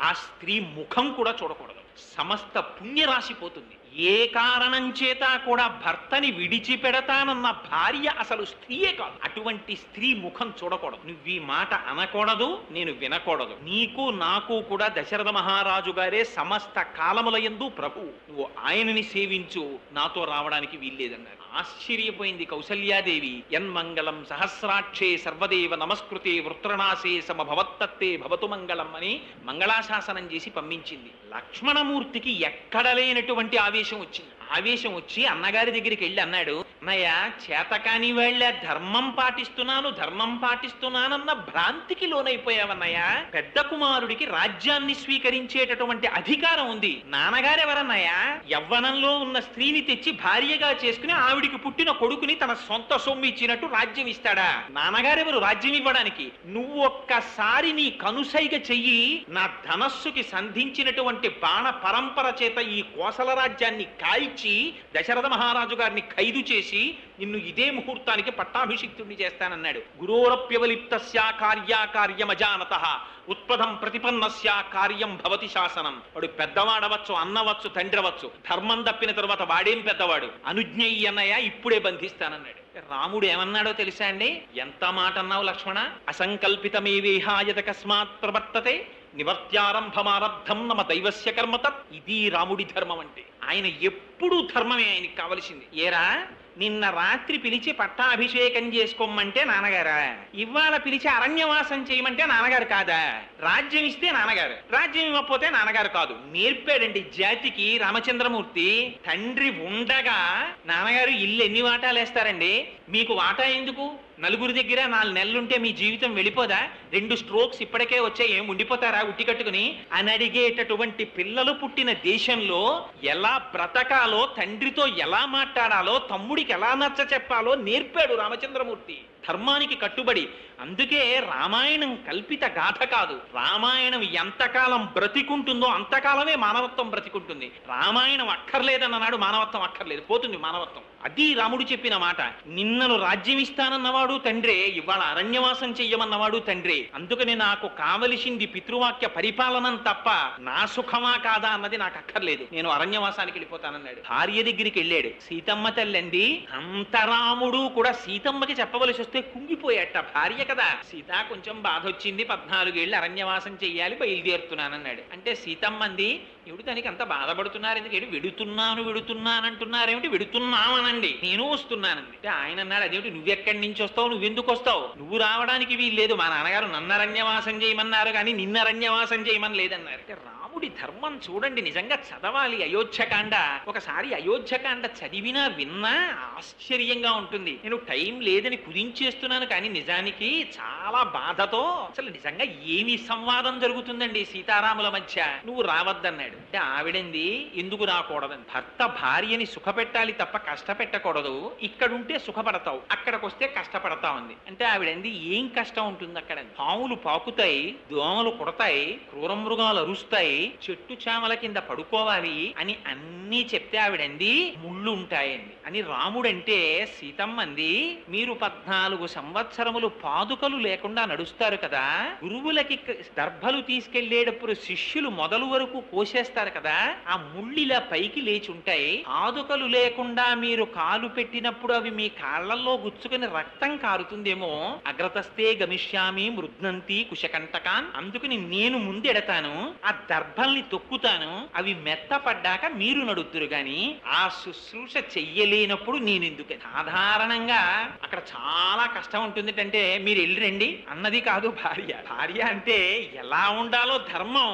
S1: ఆ స్త్రీ ముఖం కూడా చూడకూడదు, సమస్త పుణ్యరాశి పోతుంది.
S2: ఏ కారణం చేత కూడా భర్తని విడిచిపెడతానన్న భార్య అసలు స్త్రీయే కాదు. అటువంటి స్త్రీ ముఖం చూడకూడదు. నువ్వు ఈ మాట అనకూడదు, నేను వినకూడదు. నీకు నాకు కూడా దశరథ మహారాజు గారే సమస్త కాలముల యందు ప్రభు. నువ్వు ఆయనని సేవించు, నాతో రావడానికి వీల్లేదన్నారు. ఆశ్చర్యపోయింది కౌసల్యాదేవి. యన్మంగళం సహస్రాక్షే సర్వదేవ నమస్కృతే వృత్రనాశే సమభవత్తత్తే భవతు మంగళం అని మంగళాశాసనం చేసి పంపించింది. లక్ష్మణమూర్తికి ఎక్కడ లేనటువంటి ఆవేశం వచ్చింది. ఆవేశం వచ్చి అన్నగారి దగ్గరికి వెళ్ళి అన్నాడు, అన్నయ్య చేతకాని వాళ్ళ ధర్మం పాటిస్తున్నానన్న భ్రాంతికి లోనైపోయావన్నయ్య. పెద్ద కుమారుడికి రాజ్యాన్ని స్వీకరించేటటువంటి అధికారం ఉంది. నాన్నగారెవరన్నయ్య? యవ్వనంలో ఉన్న స్త్రీని తెచ్చి భార్యగా చేసుకుని ఆవిడికి పుట్టిన కొడుకుని తన సొంత సొమ్ము ఇచ్చినట్టు రాజ్యం ఇస్తాడా? నాన్నగారెవరు రాజ్యం ఇవ్వడానికి? నువ్వు ఒక్కసారి నీ కనుసైగ చెయ్యి, నా ధనస్సుకి సంధించినటువంటి బాణ పరంపర చేత ఈ కోసల రాజ్యాన్ని కాల్చి దశరథ మహారాజు గారిని ఖైదు చేసి నిన్ను ఇదే ముహూర్తానికి పట్టాభిషిక్తుడిని చేస్తానన్నాడు. గురోరప్యవలిప్తస్యా కార్యాకార్యమజానతః ఉత్పదం ప్రతిపన్నస్యా కార్యం భవతి శాసనం. వాడు పెద్దవాడవచ్చు, అన్నవచ్చు, తండ్రవచ్చు. ధర్మం తప్పిన తర్వాత వాడేం పెద్దవాడు? అనుజ్ఞయి అన్నయ్య, ఇప్పుడే బంధిస్తానన్నాడు. రాముడు ఏమన్నాడో తెలుసా అండి? ఎంత మాట అన్నావు లక్ష్మణ? అసంకల్పితమేవేహాయతకస్మాత్ ప్రవర్తతే నివర్త్యారంభమారబ్ధం నమ దైవస్య కర్మతత్. ఇది రాముడి ధర్మం అంటే. ఆయన ఎప్పుడూ ధర్మమే ఆయనకి కావలసింది. ఏరా, నిన్న రాత్రి పిలిచి పట్టాభిషేకం చేసుకోమంటే నాన్నగారా? ఇవాళ పిలిచి అరణ్యవాసం చేయమంటే నాన్నగారు కాదా? రాజ్యం ఇస్తే నాన్నగారు, రాజ్యం ఇవ్వకపోతే నాన్నగారు కాదు. నేర్పాడండి జాతికి రామచంద్రమూర్తి. తండ్రి ఉండగా నాన్నగారు ఇల్లు ఎన్ని వాటాలు వేస్తారండి? మీకు వాటా ఎందుకు? నలుగురి దగ్గర 4 నెలలుంటే మీ జీవితం వెళ్ళిపోదా? 2 స్ట్రోక్స్ ఇప్పటికే వచ్చే ఏం ఉండిపోతారా ఉట్టి కట్టుకుని అని అడిగేటటువంటి పిల్లలు పుట్టిన దేశంలో ఎలా బ్రతకాలో, తండ్రితో ఎలా మాట్లాడాలో, తమ్ముడికి ఎలా నచ్చ చెప్పాలో నేర్పాడు రామచంద్రమూర్తి. ధర్మానికి కట్టుబడి. అందుకే రామాయణం కల్పిత గాథ కాదు. రామాయణం ఎంతకాలం బ్రతికుంటుందో అంతకాలమే మానవత్వం బ్రతికుంటుంది. రామాయణం అక్కర్లేదన్ననాడు మానవత్వం అక్కర్లేదు, పోతుంది మానవత్వం. అది రాముడు చెప్పిన మాట. నిన్నను రాజ్యం ఇస్తానన్నవాడు తండ్రే, ఇవాళ అరణ్యవాసం చెయ్యమన్నవాడు తండ్రే. అందుకని నాకు కావలసింది పితృవాక్య పరిపాలనం తప్ప నా సుఖమా కాదా అన్నది నాకు అక్కర్లేదు, నేను అరణ్యవాసానికి వెళ్ళిపోతానన్నాడు. భార్య దగ్గరికి వెళ్ళాడు. సీతమ్మ తల్లండి. అంత రాముడు కూడా సీతమ్మకి చెప్పవలసి వస్తే కుంగిపోయాట. భార్య కదా. సీత కొంచెం బాధ వచ్చింది, 14 ఏళ్ళు అరణ్యవాసం చెయ్యాలి, బయలుదేరుతున్నానన్నాడు. అంటే సీతమ్మంది, ఏమిటి దానికి అంత బాధపడుతున్నారు ఎందుకంటే? వెడుతున్నానంటున్నారేమిటి? వెడుతున్నామనండి, నేను వస్తున్నానండి. అంటే ఆయన అన్నాడు, అదేమిటి నువ్వెక్కడి నుంచి వస్తావు, నువ్వెందుకు వస్తావు? నువ్వు రావడానికి వీల్లేదు, మా నాన్నగారు నన్ను అరణ్యవాసం చేయమన్నారు కానీ నిన్న అరణ్యవాసం చేయమని లేదన్నారు. అంటే రాముడి ధర్మం చూడండి, నిజంగా చదవాలి అయోధ్యకాండ. ఒకసారి అయోధ్యకాండ చదివినా విన్నా ఆశ్చర్యంగా ఉంటుంది. నేను టైం లేదని కుదించేస్తున్నాను కానీ నిజానికి చాలా బాధతో అసలు నిజంగా ఏమి సంవాదం జరుగుతుందండి సీతారాముల మధ్య. నువ్వు రావద్దన్నాడు. అంటే ఆవిడంది, ఎందుకు రాకూడదని? భర్త భార్యని సుఖపెట్టాలి తప్ప కష్టపెట్టకూడదు. ఇక్కడుంటే సుఖపడతావు, అక్కడికి వస్తే కష్టపడతావు అంది. అంటే ఆవిడంది, ఏం కష్టం ఉంటుంది అక్కడ? పాములు పాకుతాయి, దోమలు కుడతాయి, క్రూర మృగాలు అరుస్తాయి, చెట్టు చామల కింద పడుకోవాలి అని అన్నీ చెప్తే ఆవిడంది, ముళ్ళు ఉంటాయండి అని. రాముడంటే సీతమ్మంది, మీరు 14 సంవత్సరములు పాదుకలు లేకుండా నడుస్తారు కదా, గురువులకి దర్భలు తీసుకెళ్లేటప్పుడు శిష్యులు మొదలు వరకు కోసేస్తారు కదా, ఆ ముళ్ళిలా పైకి లేచి ఉంటాయి. పాదుకలు లేకుండా మీరు కాలు పెట్టినప్పుడు అవి మీ కాళ్లలో గుచ్చుకుని రక్తం కారుతుందేమో. అగ్రతస్తే గమిష్యామి మృద్నంతి కుశకంటకాన్. అందుకని నేను ముందెడతాను, ఆ దర్భల్ని తొక్కుతాను, అవి మెత్తపడ్డాక మీరు నడుతురు గాని ఆ శుశ్రూష చెయ్యలేనప్పుడు నేనెందుకు? సాధారణంగా అక్కడ చాలా కష్టం ఉంటుంది. అంటే మీరు వెళ్ళిరండి అన్నది కాదు భార్య. భార్య అంటే ఎలా ఉండాలో ధర్మం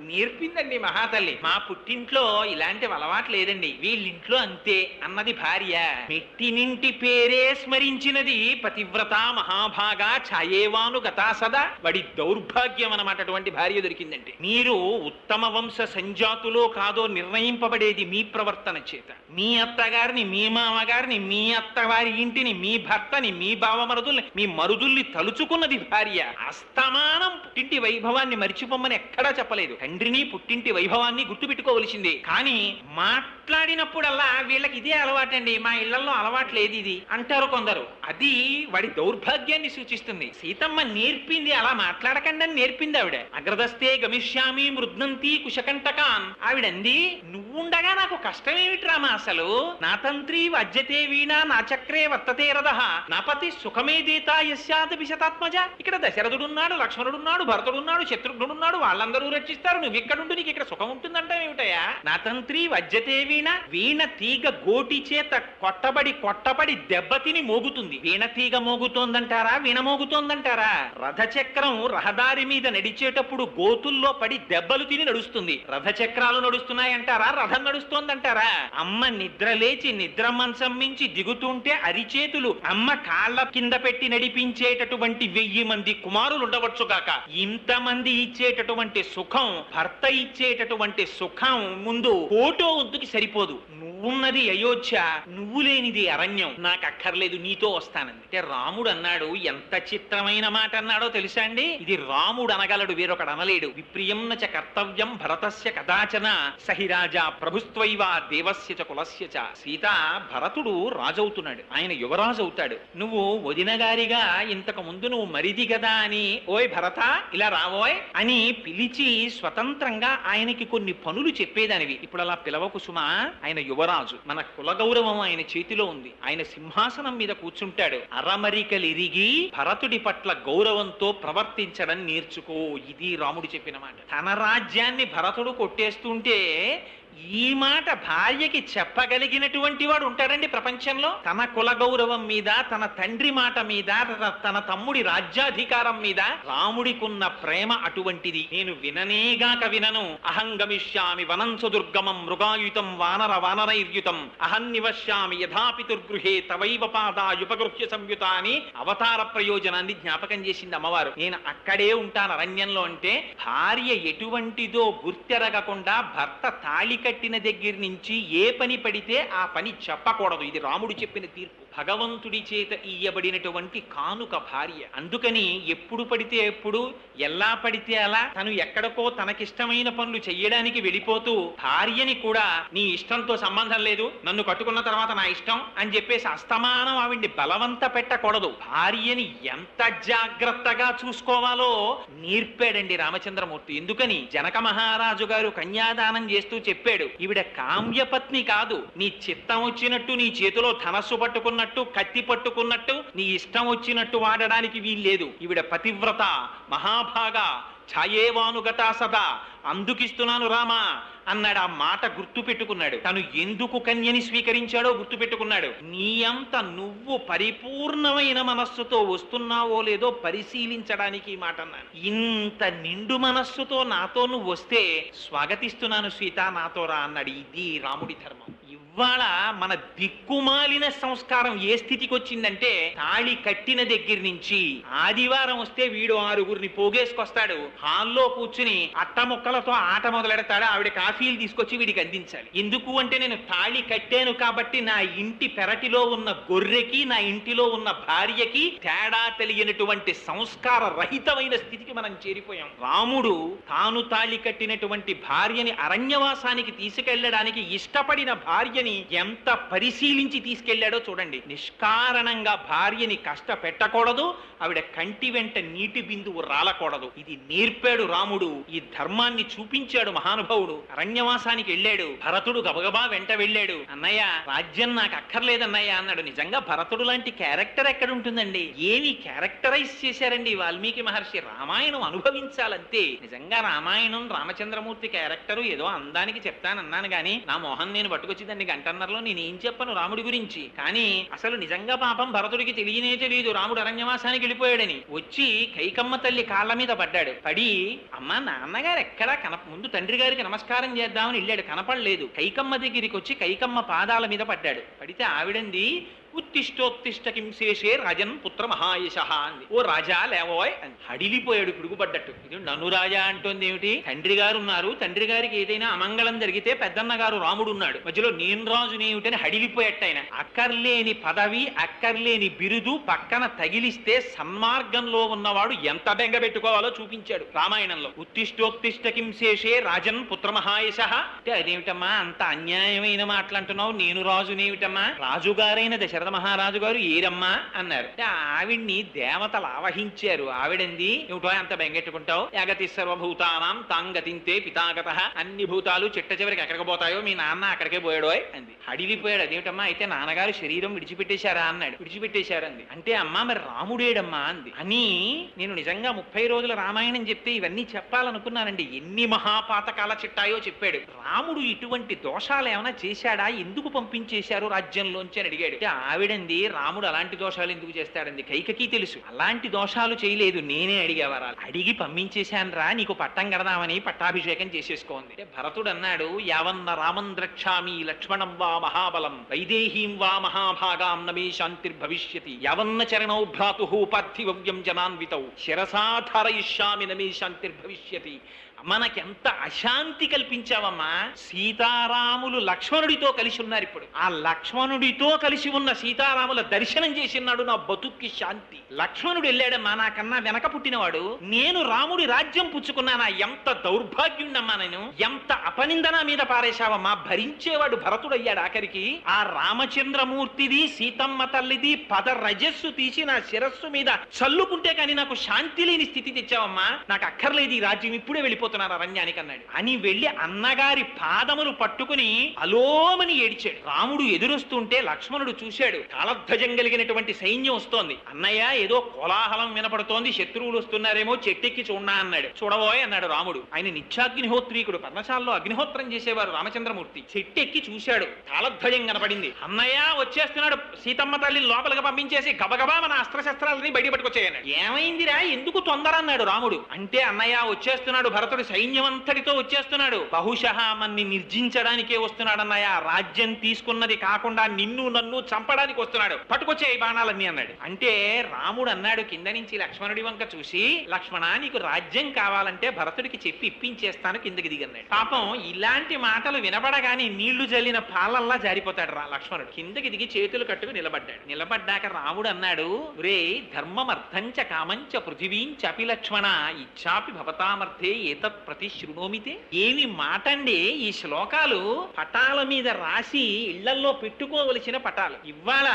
S2: నేర్పిందండి మహాతల్లి. మా పుట్టింట్లో ఇలాంటి అలవాటు లేదండి, వీళ్ళింట్లో అంతే అన్నది భార్య. మెట్టినింటి పేరే స్మరించినది పతివ్రత మహాభాగా ఛాయేవాను గతా సదా. వాడి దౌర్భాగ్యం అన్నమాట అటువంటి భార్య దొరికిందంటే. మీరు ఉత్తమ వంశ సంజాతులో కాదో నిర్ణయింపబడేది మీ ప్రవర్తన చేత. మీ అత్తగారిని, మీ మామగారిని, మీ అత్తవారి ఇంటిని, మీ భర్తని, మీ బావమరుదుల్ని, మీ మరుదుల్ని తలుచుకున్నది భార్య. అస్తమానం పుట్టింటి వైభవాన్ని మరిచిపోమని ఎక్కడా చెప్పలేదు. తండ్రిని, పుట్టింటి వైభవాన్ని గుర్తుపెట్టుకోవలసిందే. కానీ మాట్లాడినప్పుడల్లా వీళ్ళకి ఇదే అలవాటండి, మా ఇళ్లలో అలవాటు లేదు ఇది అంటారు కొందరు. అది వాడి దౌర్భాగ్యాన్ని సూచిస్తుంది. సీతమ్మ నేర్పింది, అలా మాట్లాడకండి అని నేర్పింది ఆవిడ. అగ్రదస్తే గమిష్యామి మృద్నంతి తంతి కుశకంటకాన్. ఆవిడంది, నువ్వుండగా నాకు కష్టమేమిటి రామా అసలు? నా తంత్రి వజ్జతే వీణ నా చక్రే వర్తతే రథః నాపతి సుఖమే దేతా యస్యాతపి శతాత్మజ. ఇక్కడ దశరథుడున్నాడు, లక్ష్మణుడున్నాడు, భరతుడున్నాడు, శత్రుఘ్నుడున్నాడు, వాళ్ళందరూ రక్షిస్తారు, నువ్వు ఇక్కడుండి నీకు ఇక్కడ సుఖం ఉంటుందంటే ఏమిటయా? నా తంత్రి వజ్జతే వీణ, వీణ తీగ గోటి చేత కొట్టబడి దెబ్బతిని మోగుతుంది. వీణ తీగ మోగుతోందంటారా, వీణ మోగుతోందంటారా? రథచక్రం రహదారి మీద నడిచేటప్పుడు గోతుల్లో పడి దెబ్బలు తిని నడుస్తుంది. రథచక్రాలు నడుస్తున్నాయంటారా, రథం నడుస్తోందంటారా? అమ్మ నిద్ర లేచి నిద్ర మంచం మించి దిగుతుంటే అరిచేతులు అమ్మ కాళ్ళ కింద పెట్టి నడిపించేటటువంటి 1000 మంది కుమారులు ఉండవచ్చుగాక. ఇంతమంది ఇచ్చేటటువంటి సుఖం, భర్త ఇచ్చేటటువంటి సుఖం ముందు కోటో వంతుకి సరిపోదు. నువ్వున్నది అయోధ్య, నువ్వు లేనిది అరణ్యం, నాకు అక్కర్లేదు, నీతో వస్తానంది. అంటే రాముడు అన్నాడు, ఎంత చిత్రమైన మాట అన్నాడో తెలుసా అండి? ఇది రాముడు అనగలడు, వేరొకడు అనలేడు. విప్రియం చ కర్తవ్యం భరతస్య కదాచన సహిరాజా ప్రభుస్త్వైవ దేవస్య చ కులస్య చ. సీత, భరతుడు రాజవుతున్నాడు, ఆయన యువరాజు అవుతాడు. నువ్వు వదిన గారిగా ఇంతకు ముందు నువ్వు మరిది కదా అని, ఓయ్ భరత ఇలా రావోయ్ అని పిలిచి స్వతంత్రంగా ఆయనకి కొన్ని పనులు చెప్పేదానివి. ఇప్పుడు అలా పిలవకు సుమా, ఆయన యువరాజు, మన కుల గౌరవం ఆయన చేతిలో ఉంది, ఆయన సింహాసనం మీద కూర్చుంటాడు. అరమరికలిరిగి భరతుడి పట్ల గౌరవంతో ప్రవర్తించడం నేర్చుకో. ఇది రాముడు చెప్పిన మాట. తన రాజ్యాన్ని భరతుడు కొట్టేస్తుంటే ఈ మాట భార్యకి చెప్పగలిగినటువంటి వాడు ఉంటాడండి ప్రపంచంలో? తన కుల గౌరవం మీద, తన తండ్రి మాట మీద, తన తమ్ముడి రాజ్యాధికారం మీద రాముడికున్న ప్రేమ అటువంటిది. నేను విననేగాక వినను. అహం గమిష్యామి వనంసు దుర్గమం మృగాయుతం వానరైర్యుతం అహం నివశ్యామి యథాపితుర్గృహే తవైవ పాదాయుపగృహ్య సంయుత అని అవతార ప్రయోజనాన్ని జ్ఞాపకం చేసింది అమ్మవారు. నేను అక్కడే ఉంటాను అరణ్యంలో అంటే, భార్య ఎటువంటిదో గుర్తెరగకుండా భర్త తాళి కట్టిన దగ్గర నుంచి ఏ పని పడితే ఆ పని చెప్పకూడదు. ఇది రాముడు చెప్పిన తీర్పు. భగవంతుడి చేత ఇయ్యబడినటువంటి కానుక భార్య. అందుకని ఎప్పుడు పడితే ఎప్పుడు, ఎలా పడితే అలా తను ఎక్కడికో తనకిష్టమైన పనులు చెయ్యడానికి వెళ్ళిపోతూ భార్యని కూడా నీ ఇష్టంతో సంబంధం లేదు, నన్ను కట్టుకున్న తర్వాత నా ఇష్టం అని చెప్పేసి అస్తమానం ఆవిడ్ని బలవంత పెట్టకూడదు. భార్యని ఎంత జాగ్రత్తగా చూసుకోవాలో నేర్పాడండి రామచంద్రమూర్తి. ఎందుకని జనక మహారాజు గారు కన్యాదానం చేస్తూ చెప్పాడు, ఈవిడ కామ్యపత్ని కాదు, నీ చిత్తం వచ్చినట్టు నీ చేతిలో ధనస్సు పట్టుకున్నట్టు, కత్తి పట్టుకున్నట్టు నీ ఇష్టం వచ్చినట్టు వాడడానికి వీల్లేదు. ఈవిడ పతివ్రత, మహాభాగా, ఛాయేవానుగతా సదా, అందుకిస్తున్నాను రామా అన్నాడు. ఆ మాట గుర్తు పెట్టుకున్నాడు. తను ఎందుకు కన్యని స్వీకరించాడో గుర్తు పెట్టుకున్నాడు. నీ అంత నువ్వు పరిపూర్ణమైన మనస్సుతో వస్తున్నావో లేదో పరిశీలించడానికి ఈ మాట అన్నాను. ఇంత నిండు మనస్సుతో నాతో నువ్వు వస్తే స్వాగతిస్తున్నాను సీత, నాతో రా అన్నాడు. ఇది రాముడి ధర్మం. ఇవాళ మన దిక్కుమాలిన సంస్కారం ఏ స్థితికి వచ్చిందంటే, తాళి కట్టిన దగ్గర నుంచి ఆదివారం వస్తే వీడు 6గురిని పోగేసుకొస్తాడు, హాల్లో కూర్చుని అట్టముక్కలతో ఆట మొదలెడతాడు, ఆవిడ కాఫీలు తీసుకొచ్చి వీడికి అందించాలి. ఎందుకు అంటే, నేను తాళి కట్టాను కాబట్టి నా ఇంటి పెరటిలో ఉన్న గొర్రెకి, నా ఇంటిలో ఉన్న భార్యకి తేడా తెలియనటువంటి సంస్కార రహితమైన స్థితికి మనం చేరిపోయాం. రాముడు తాను తాళి కట్టినటువంటి భార్యని అరణ్యవాసానికి తీసుకెళ్లడానికి ఇష్టపడిన భార్యని ఎంత పరిశీలించి తీసుకెళ్లాడో చూడండి. నిష్కారణంగా భార్యని కష్టపెట్టకూడదు, ఆవిడ కంటి వెంట నీటి బిందువు రాలకూడదు. ఇది నేర్పాడు రాముడు. ఈ ధర్మాన్ని చూపించాడు మహానుభావుడు. అరణ్యవాసానికి వెళ్ళాడు. భరతుడు గబగబా వెంట వెళ్ళాడు. అన్నయ్య, రాజ్యం నాకు అక్కర్లేదన్నయ్య అన్నాడు. నిజంగా భరతుడు లాంటి క్యారెక్టర్ ఎక్కడ ఉంటుందండి? ఏమి క్యారెక్టరైజ్ చేశారండి వాల్మీకి మహర్షి. రామాయణం అనుభవించాలంతే. నిజంగా రామాయణం రామచంద్రమూర్తి క్యారెక్టరు ఏదో అందానికి చెప్తానన్నాను గాని, నా మొహం నేను పట్టుకొచ్చి దాన్ని గంటన్నరలో నేనేం చెప్పను రాముడి గురించి. కానీ అసలు నిజంగా పాపం భరతుడికి తెలియనే తెలియదు రాముడు అరణ్యవాసానికి వెళ్ళిపోయాడని. వచ్చి కైకమ్మ తల్లి కాళ్ళ మీద పడ్డాడు. పడి, అమ్మ నాన్నగారు ఎక్కడా ముందు తండ్రి గారికి నమస్కారం చేద్దామని వెళ్ళాడు, కనపడలేదు. కైకమ్మ దగ్గరికి వచ్చి కైకమ్మ పాదాల మీద పడ్డాడు. పడితే ఆవిడంది, ఉత్తిష్టోత్తిష్ట కింశేషే రాజన్ పుత్ర మహాయశ అంది. ఓ రాజా లేవోయ్ అని. హడిలిపోయాడు పిడుగుపడ్డట్టు. ఇది నన్ను రాజా అంటోంది ఏమిటి? తండ్రి గారు ఉన్నారు, తండ్రి గారికి ఏదైనా అమంగళం జరిగితే పెద్దన్న గారు రాముడు ఉన్నాడు, మధ్యలో నేను రాజునేమిటని హడిలిపోయట్టు ఆయన. అక్కర్లేని పదవి, అక్కర్లేని బిరుదు పక్కన తగిలిస్తే సన్మార్గంలో ఉన్నవాడు ఎంత బెంగ పెట్టుకోవాలో చూపించాడు రామాయణంలో. ఉత్తిష్టోత్తిష్ట కింశేషే రాజన్ పుత్ర మహాయశ అంటే అదేమిటమ్మా అంత అన్యాయమైన మాటలంటున్నావు, నేను రాజునేమిటమ్మా? రాజుగారైన దశరథ దశరథ మహారాజు గారు ఏరమ్మా అన్నారు. అంటే ఆవిడ్ని దేవతలు ఆవహించారు. ఆవిడంది, ఏమిటో అంత బెంగెట్టుకుంటావు, యాగతి సర్వభూతానాం తాంగతింతే పితాగత, అన్ని భూతాలు చిట్ట చివరికి ఎక్కడికి పోతాయో మీ నాన్న అక్కడికే పోయాడో అంది. అడిగిపోయాడు. అదేమిటమ్మా, అయితే నాన్నగారు శరీరం విడిచిపెట్టేశారా అన్నాడు. విడిచిపెట్టేశారంది. అంటే అమ్మా మరి రాముడేడమ్మా అంది. అని నేను నిజంగా 30 రోజుల రామాయణం చెప్తే ఇవన్నీ చెప్పాలనుకున్నానండి. ఎన్ని మహాపాతకాల చిట్టాయో చెప్పాడు. రాముడు ఇటువంటి దోషాలు ఏమైనా చేశాడా, ఎందుకు పంపించేశారు రాజ్యంలోంచి అని అడిగాడు. ఆవిడంది, రాముడు అలాంటి దోషాలు ఎందుకు చేస్తాడండి, కైకకి తెలుసు అలాంటి దోషాలు చేయలేదు, నేనే అడిగేవారా, అడిగి పంపించేశాను రా, నీకు పట్టం కడదామని పట్టాభిషేకం చేసేసుకోంది. భరతుడు అన్నాడు, యావన్న రామం ద్రక్ష్యామి లక్ష్మణం వా మహాబలం వైదేహీం వా మహాభాగాం నమే శాంతిర్భవిష్యతి యావన్న చరణౌ భ్రాతు పార్థివ్యం జనాన్వితౌ శిరసాధారయిష్యామి నమే శాంతిర్భవిష్యతి. మనకెంత అశాంతి కల్పించావమ్మా. సీతారాములు లక్ష్మణుడితో కలిసి ఉన్నారు. ఇప్పుడు ఆ లక్ష్మణుడితో కలిసి ఉన్న సీతారాముల దర్శనం చేసినాడు, నా బతుక్కి శాంతి. లక్ష్మణుడు వెళ్ళాడమ్మా, నాకన్నా వెనక పుట్టినవాడు, నేను రాముడి రాజ్యం పుచ్చుకున్నానా, ఎంత దౌర్భాగ్యుండమ్మా నేను, ఎంత అపనిందన మీద పారేశావమ్మా. భరించేవాడు భరతుడయ్యాడు. ఆఖరికి ఆ రామచంద్రమూర్తిది సీతమ్మ తల్లిది రజస్సు తీసి నా శిరస్సు మీద చల్లుకుంటే కానీ నాకు శాంతి లేని స్థితి తెచ్చావమ్మా. నాకు అక్కర్లేదు ఈ రాజ్యం, ఇప్పుడే వెళ్ళిపోతున్నారు అరణ్యానికి అన్నాడు. అని వెళ్ళి అన్నగారి పాదములు పట్టుకుని అలోమని ఏడిచాడు. రాముడు ఎదురొస్తుంటే లక్ష్మణుడు చూశాడు. కాళధ్వజం కలిగినటువంటి సైన్యం వస్తోంది. అన్నయ్య ఏదో కోలాహలం వినపడుతోంది, శత్రువులు వస్తున్నారేమో, చెట్టెక్కి చూడనా అన్నాడు. చూడబోయ్ అన్నాడు రాముడు. ఆయన నిత్యాగ్నిహోత్రీకుడు, పర్ణశాలలో అగ్నిహోత్రం చేసేవారు రామచంద్రమూర్తి. చెట్టెక్కి చూశాడు, కాళధ్వజం కనపడింది. అన్నయ్య వచ్చేస్తున్నాడు, సీతమ్మ తల్లి లోపలికి పంపించేసి గబగబా మన అస్త్రశస్త్రాలని బయట పట్టుకొచ్చేయన్నాడు. ఏమైందిరా, ఎందుకు తొందర అన్నాడు రాముడు. అంటే అన్నయ్య వచ్చేస్తున్నాడు, భరతుడు సైన్యం అంతటితో వచ్చేస్తున్నాడు, బహుశః మన్ని నిర్జించడానికే వస్తున్నాడన్నయ్య, రాజ్యం తీసుకున్నది కాకుండా నిన్ను నన్ను చంపడానికి వస్తున్నాడు, పట్టుకొచ్చే ఈ బాణాలన్నీ అన్నాడు. అంటే రాముడు అన్నాడు కింద నుంచి లక్ష్మణుడి వంక చూసి, లక్ష్మణ నీకు రాజ్యం కావాలంటే భరతుడికి చెప్పి ఇప్పించేస్తాను, కిందకి దిగన్నాడు. పాపం ఇలాంటి మాటలు వినబడగానే నీళ్లు జల్లిన పాలల్లా జారిపోతాడు లక్ష్మణుడు. కిందకి దిగి చేతులు కట్టుకు నిలబడ్డాడు. నిలబడ్డాక రాముడు అన్నాడు, రే ధర్మమర్థంచ కామంచ పృథివీంచ అపి లక్ష్మణ ఇచ్చాపి భవతామర్థే ఏతత్ ప్రతి శృణోమితే. ఏమి మాటండి ఈ శ్లోకాలు, పటాల మీద రాసి ఇళ్లల్లో పెట్టుకోవలసిన పటాలు. ఇవాళ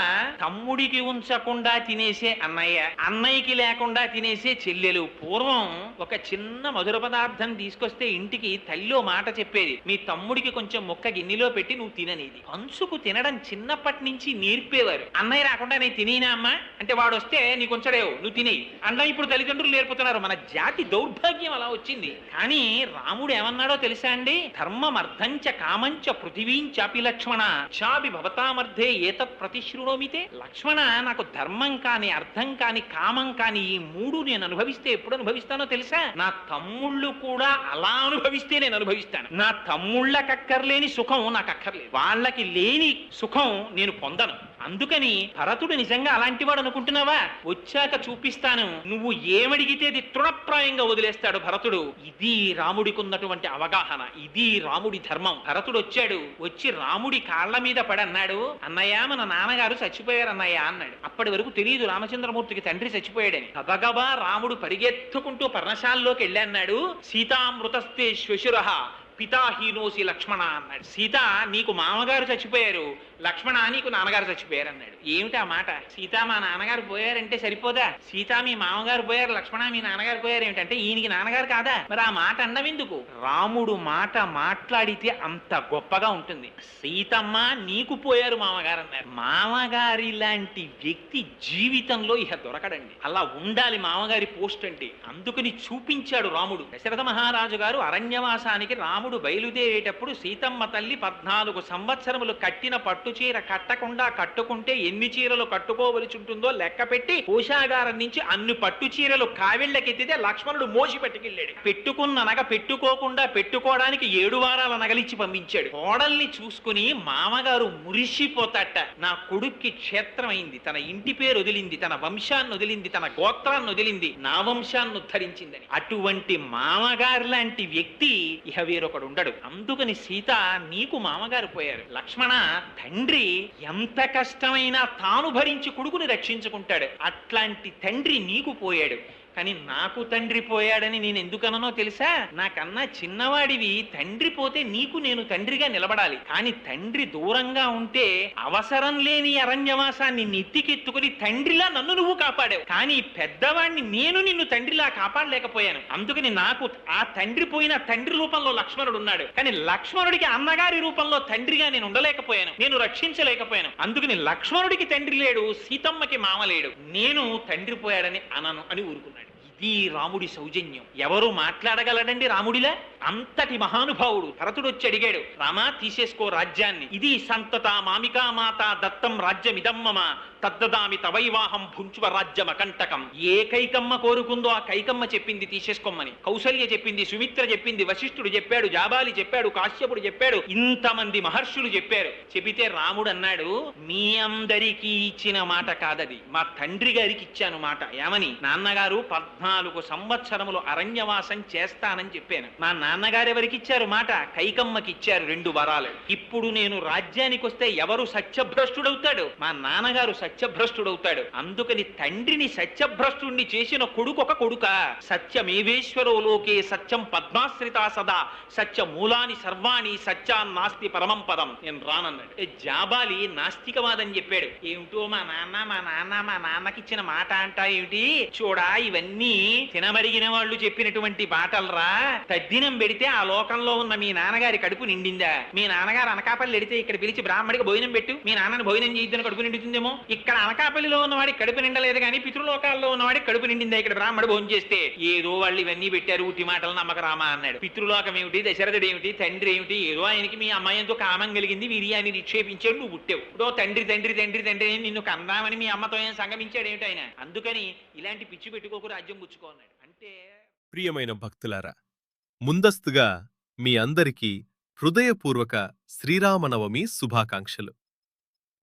S2: తమ్ముడికి ఉంచకుండా తినేసే అన్నయ్య, అన్నయ్యకి లేకుండా తినేసే చెల్లెలు. పూర్వం ఒక చిన్న మధుర పదార్థం తీసుకొస్తే ఇంటికి తల్లిలో మాట చెప్పేది, మీ తమ్ముడికి కొంచెం ముక్క గిన్నెలో పెట్టి నువ్వు తిననేది. పంచుకు తినడం చిన్నప్పటి నుంచి నేర్పేవారు. అన్నయ్య రాకుండా నేను తినేనా అమ్మా అంటే, వాడు వస్తే నీకు ఉంచడేవు, నువ్వు తినేయి అన్న. ఇప్పుడు తల్లిదండ్రులు నేర్పుతున్నారు. మన జాతి దౌర్భాగ్యం అలా వచ్చింది. కానీ రాముడు ఏమన్నాడో తెలుసా అండి, ధర్మమర్థంచ కామంచ పృథివీంచాపి లక్ష్మణ చాపి భవతామర్థే ఏతత్ ప్రతిశృణోమితే. లక్ష్మణ నాకు ధర్మం కాని అర్థం కాని కామం కాని ఈ మూడు నేను అనుభవిస్తే ఎప్పుడు అనుభవిస్తానో తెలుసా, నా తమ్ముళ్ళు కూడా అలా అనుభవిస్తే నేను అనుభవిస్తాను. నా తమ్ముళ్ళకక్కర్లేని సుఖం నాకు అక్కర్లేదు, వాళ్ళకి లేని సుఖం నేను పొందను. అందుకని భరతుడు నిజంగా అలాంటి వాడు అనుకుంటున్నావా, వచ్చాక చూపిస్తాను, నువ్వు ఏమడిగితే అది తృణప్రాయంగా వదిలేస్తాడు భరతుడు. ఇది రాముడికి ఉన్నటువంటి అవగాహన, ఇది రాముడి ధర్మం. భరతుడు వచ్చాడు, వచ్చి రాముడి కాళ్ల మీద పడి అన్నాడు, అన్నయ్య మన నాన్నగారు చచ్చిపోయారు అన్నయ్య అన్నాడు. అప్పటి వరకు తెలియదు రామచంద్రమూర్తికి తండ్రి చచ్చిపోయాడని. గబగబా రాముడు పరిగెత్తుకుంటూ పర్ణశాలలోకి వెళ్ళన్నాడు. సీతామృతస్తే శ్వశురః పితాహీనోసి లక్ష్మణ అన్నాడు. సీత నీకు మామగారు చచ్చిపోయారు, లక్ష్మణ నీకు నాన్నగారు చచ్చిపోయారు అన్నాడు. ఏమిటి ఆ మాట, సీత మా నాన్నగారు పోయారంటే సరిపోదా, సీత మీ మామగారు పోయారు, లక్ష్మణ మీ నాన్నగారు పోయారు ఏమిటంటే ఈయనకి నాన్నగారు కాదా, మరి ఆ మాట అన్నవెందుకు. రాముడు మాట మాట్లాడితే అంత గొప్పగా ఉంటుంది. సీతమ్మ నీకు పోయారు మామగారు అన్నారు. మామగారి లాంటి వ్యక్తి జీవితంలో ఇహ దొరకడండి. అలా ఉండాలి మామగారి పోస్ట్ అంటే. అందుకని చూపించాడు రాముడు. దశరథ మహారాజు గారు అరణ్యవాసానికి రాముడు బయలుదేరేటప్పుడు సీతమ్మ తల్లి 14 సంవత్సరములు కట్టిన పట్టు చీర కట్టకుండా కట్టుకుంటే ఎన్ని చీరలు కట్టుకోవలసి ఉంటుందో లెక్క పెట్టి కోశాగారం నుంచి అన్ని పట్టు చీరలు కావిళ్ళకెత్తితే లక్ష్మణుడు మోసి పట్టుకెళ్ళాడు. పెట్టుకున్న నగ పెట్టుకోకుండా పెట్టుకోవడానికి 7 వారాల నగలిచ్చి పంపించాడు. కోడల్ని చూసుకుని మామగారు మురిసిపోతాట, నా కొడుక్కి క్షేత్రం అయింది, తన ఇంటి పేరు వదిలింది, తన వంశాన్ని వదిలింది, తన గోత్రాన్ని వదిలింది, నా వంశాన్ని ఉద్ధరించిందని. అటువంటి మామగారు లాంటి వ్యక్తి ఇహ వేరొకడు ఉండడు. అందుకని సీత నీకు మామగారు పోయారు, లక్ష్మణ తండ్రి ఎంత కష్టమైనా తాను భరించి కొడుకుని రక్షించుకుంటాడు, అట్లాంటి తండ్రి నీకు పోయాడు. కానీ నాకు తండ్రి పోయాడని నేను ఎందుకననో తెలుసా? నాకన్నా చిన్నవాడివి, తండ్రి పోతే నీకు నేను తండ్రిగా నిలబడాలి. కానీ తండ్రి దూరంగా ఉంటే అవసరం లేని అరణ్యవాసాన్ని నెత్తికెత్తుకుని తండ్రిలా నన్ను నువ్వు కాపాడావు. కానీ పెద్దవాడిని నేను నిన్ను తండ్రిలా కాపాడలేకపోయాను. అందుకని నాకు ఆ తండ్రి పోయిన తండ్రి రూపంలో లక్ష్మణుడు ఉన్నాడు. కానీ లక్ష్మణుడికి అన్నగారి రూపంలో తండ్రిగా నేను ఉండలేకపోయాను, నేను రక్షించలేకపోయాను. అందుకని లక్ష్మణుడికి తండ్రి లేడు, సీతమ్మకి మామ లేడు, నేను తండ్రి పోయాడని అనను అని ఊరుకున్నాడు. ఇది రాముడి సౌజన్యం. ఎవరు మాట్లాడగలడండి రాముడిలా? అంతటి మహానుభావుడు. భరతుడు వచ్చి అడిగాడు, రామా తీసేసుకో రాజ్యాన్ని, ఇది సంతత మామికా మాత దత్తం రాజ్యమిదం మమ తద్దదామి తవైవాహం భుంచువ రాజ్యం అకంటకం. ఏ కైకమ్మ కోరుకుందో ఆ కైకమ్మ చెప్పింది తీసేసుకోమని. కౌసల్య చెప్పింది, సుమిత్ర చెప్పింది, వశిష్ఠుడు చెప్పాడు, జాబాలి చెప్పాడు, కాశ్యపుడు చెప్పాడు, ఇంతమంది మహర్షులు చెప్పారు. చెబితే రాముడు అన్నాడు, మీ అందరికీ ఇచ్చిన మాట కాదది, మా తండ్రి గారికి ఇచ్చాను మాట. ఏమని? నాన్నగారు 14 సంవత్సరములు అరణ్యవాసం చేస్తానని చెప్పాను. మా నాన్నగారు ఎవరికి ఇచ్చారు మాట? కైకమ్మకి ఇచ్చారు 2 వరాలు. ఇప్పుడు నేను రాజ్యానికి వస్తే ఎవరు సత్యభ్రష్టుడవుతాడు? మా నాన్నగారు సత్యభ్రష్టుడవుతాడు. అందుకని తండ్రిని సత్యభ్రష్టుణ్ణి చేసిన కొడుకు ఒక కొడుక. సత్యమేవేశ్వరో లోకే సత్యం పద్మాశ్రితా సదా సత్యమూలాని సర్వాణి సత్యాన్నాస్తి పరమం పదం. నేను రానన్నాడు. జాబాలి నాస్తికవాదం చెప్పాడు. ఏమిటో మా నాన్నకిచ్చిన మాట అంటా ఏమిటి? చూడా, ఇవన్నీ తినమరిగిన వాళ్ళు చెప్పినటువంటి మాటలరా. తద్దినం పెడితే ఆ లోకంలో ఉన్న మీ నాన్నగారి కడుపు నిండిందా? మీ నాన్నగారు అనకాపల్లి ఎడితే ఇక్కడ పిలిచి బ్రాహ్మడికి భోజనం పెట్టు, మీ నాన్నని భోజనం చేయొద్దని కడుపు నిండుతుందేమో. ఇక్కడ అనకాపల్లిలో ఉన్నవాడికి కడుపు నిండలేదు కానీ పితృలోకాల్లో ఉన్నవాడికి కడుపు నిండిందా ఇక్కడ బ్రాహ్మడు భోజనం చేస్తే? ఏదో వాళ్ళు ఇవన్నీ పెట్టారు, ఉట్టి మాటలు నమ్మక రామా అన్నాడు. పితృలోకం ఏమిటి, దశరథుడు ఏమిటి, తండ్రి ఏమిటి? ఏదో ఆయనకి మీ అమ్మాయితో కామం కలిగింది, వీర్యాన్ని నిక్షేపించాడు, నువ్వు పుట్టావు. ఇప్పుడు తండ్రి తండ్రి తండ్రి తండ్రి నిన్ను కందామని మీ అమ్మతో ఏం సంగమించాడు ఏమిటి ఆయన? అందుకని ఇలాంటి పిచ్చి పెట్టుకోకు, రాజ్యం పుచ్చుకో అన్నాడు. అంటే
S3: ప్రియమైన భక్తులారా, ముందస్తుగా మీ అందరికీ హృదయపూర్వక శ్రీరామనవమి శుభాకాంక్షలు.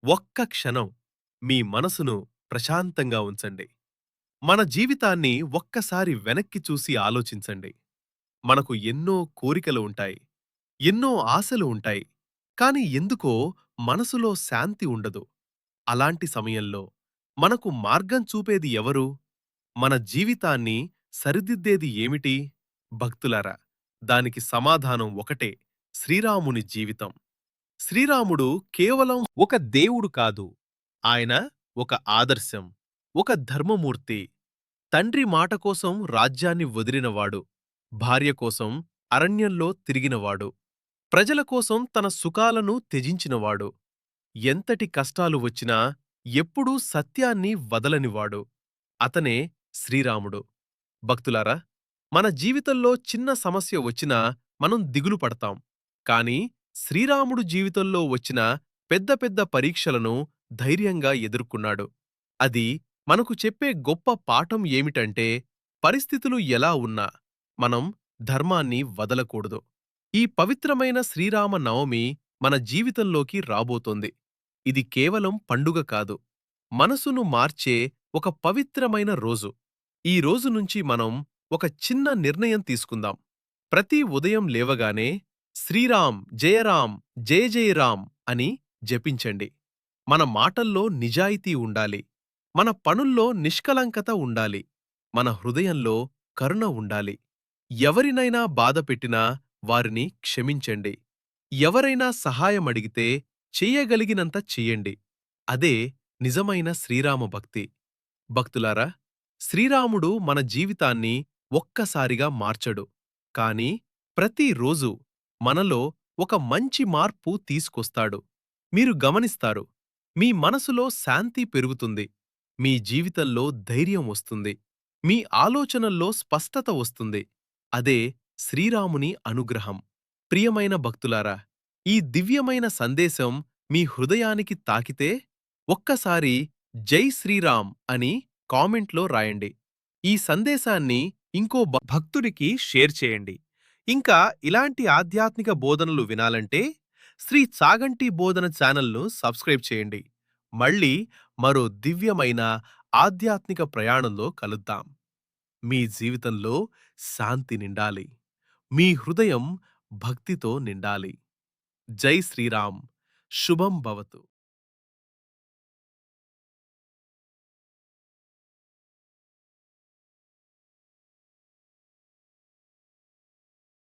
S3: ఒక్క క్షణం మీ మనసును ప్రశాంతంగా ఉంచండి. మన జీవితాన్ని ఒక్కసారి వెనక్కి చూసి ఆలోచించండి. మనకు ఎన్నో కోరికలు ఉంటాయి, ఎన్నో ఆశలు ఉంటాయి, కాని ఎందుకో మనసులో శాంతి ఉండదు. అలాంటి సమయంలో మనకు మార్గం చూపేది ఎవరు? మన జీవితాన్ని సరిదిద్దేది ఏమిటి? భక్తులారా, దానికి సమాధానం ఒకటే: శ్రీరాముని జీవితం. శ్రీరాముడు కేవలం ఒక దేవుడు కాదు, ఆయన ఒక ఆదర్శం, ఒక ధర్మమూర్తి. తండ్రి మాట కోసం రాజ్యాన్ని వదిలినవాడు, భార్య కోసం అరణ్యంలో తిరిగినవాడు, ప్రజల కోసం తన సుఖాలను త్యజించినవాడు, ఎంతటి కష్టాలు వచ్చినా ఎప్పుడూ సత్యాన్ని వదలనివాడు. అతనే శ్రీరాముడు. భక్తులారా, మన జీవితంలో చిన్న సమస్య వచ్చినా మనం దిగులు పడతాం. కాని శ్రీరాముడు జీవితంలో వచ్చిన పెద్ద పెద్ద పరీక్షలను ధైర్యంగా ఎదుర్కొన్నాడు. అది మనకు చెప్పే గొప్ప పాఠం ఏమిటంటే, పరిస్థితులు ఎలా ఉన్నా మనం ధర్మాన్ని వదలకూడదు. ఈ పవిత్రమైన శ్రీరామ నవమి మన జీవితంలోకి రాబోతోంది. ఇది కేవలం పండుగ కాదు, మనసును మార్చే ఒక పవిత్రమైన రోజు. ఈ రోజు నుంచి మనం ఒక చిన్న నిర్ణయం తీసుకుందాం. ప్రతి ఉదయం లేవగానే శ్రీరామ్ జయరామ్ జయ జయరామ్ అని జపించండి. మన మాటల్లో నిజాయితీ ఉండాలి, మన పనుల్లో నిష్కలంకత ఉండాలి, మన హృదయంలో కరుణ ఉండాలి. ఎవరినైనా బాధపెట్టినా వారిని క్షమించండి. ఎవరైనా సహాయమడిగితే చెయ్యగలిగినంత చెయ్యండి. అదే నిజమైన శ్రీరామ భక్తి. భక్తులారా, శ్రీరాముడు మన జీవితాన్ని ఒక్కసారిగా మార్చడు, కాని ప్రతిరోజు మనలో ఒక మంచి మార్పు తీసుకొస్తాడు. మీరు గమనిస్తారు, మీ మనసులో శాంతి పెరుగుతుంది, మీ జీవితంలో ధైర్యం వస్తుంది, మీ ఆలోచనల్లో స్పష్టత వస్తుంది. అదే శ్రీరాముని అనుగ్రహం. ప్రియమైన భక్తులారా, ఈ దివ్యమైన సందేశం మీ హృదయానికి తాకితే ఒక్కసారి జై శ్రీరామ్ అని కామెంట్లో రాయండి. ఈ సందేశాన్ని ఇంకో భక్తుడికి షేర్ చేయండి. ఇంకా ఇలాంటి ఆధ్యాత్మిక బోధనలు వినాలంటే శ్రీ చాగంటి బోధన ఛానల్ను సబ్స్క్రైబ్ చేయండి. మళ్ళీ మరో దివ్యమైన ఆధ్యాత్మిక ప్రయాణంలో కలుద్దాం. మీ జీవితంలో శాంతి నిండాలి, మీ హృదయం భక్తితో నిండాలి. జై శ్రీరామ్. శుభం భవతు.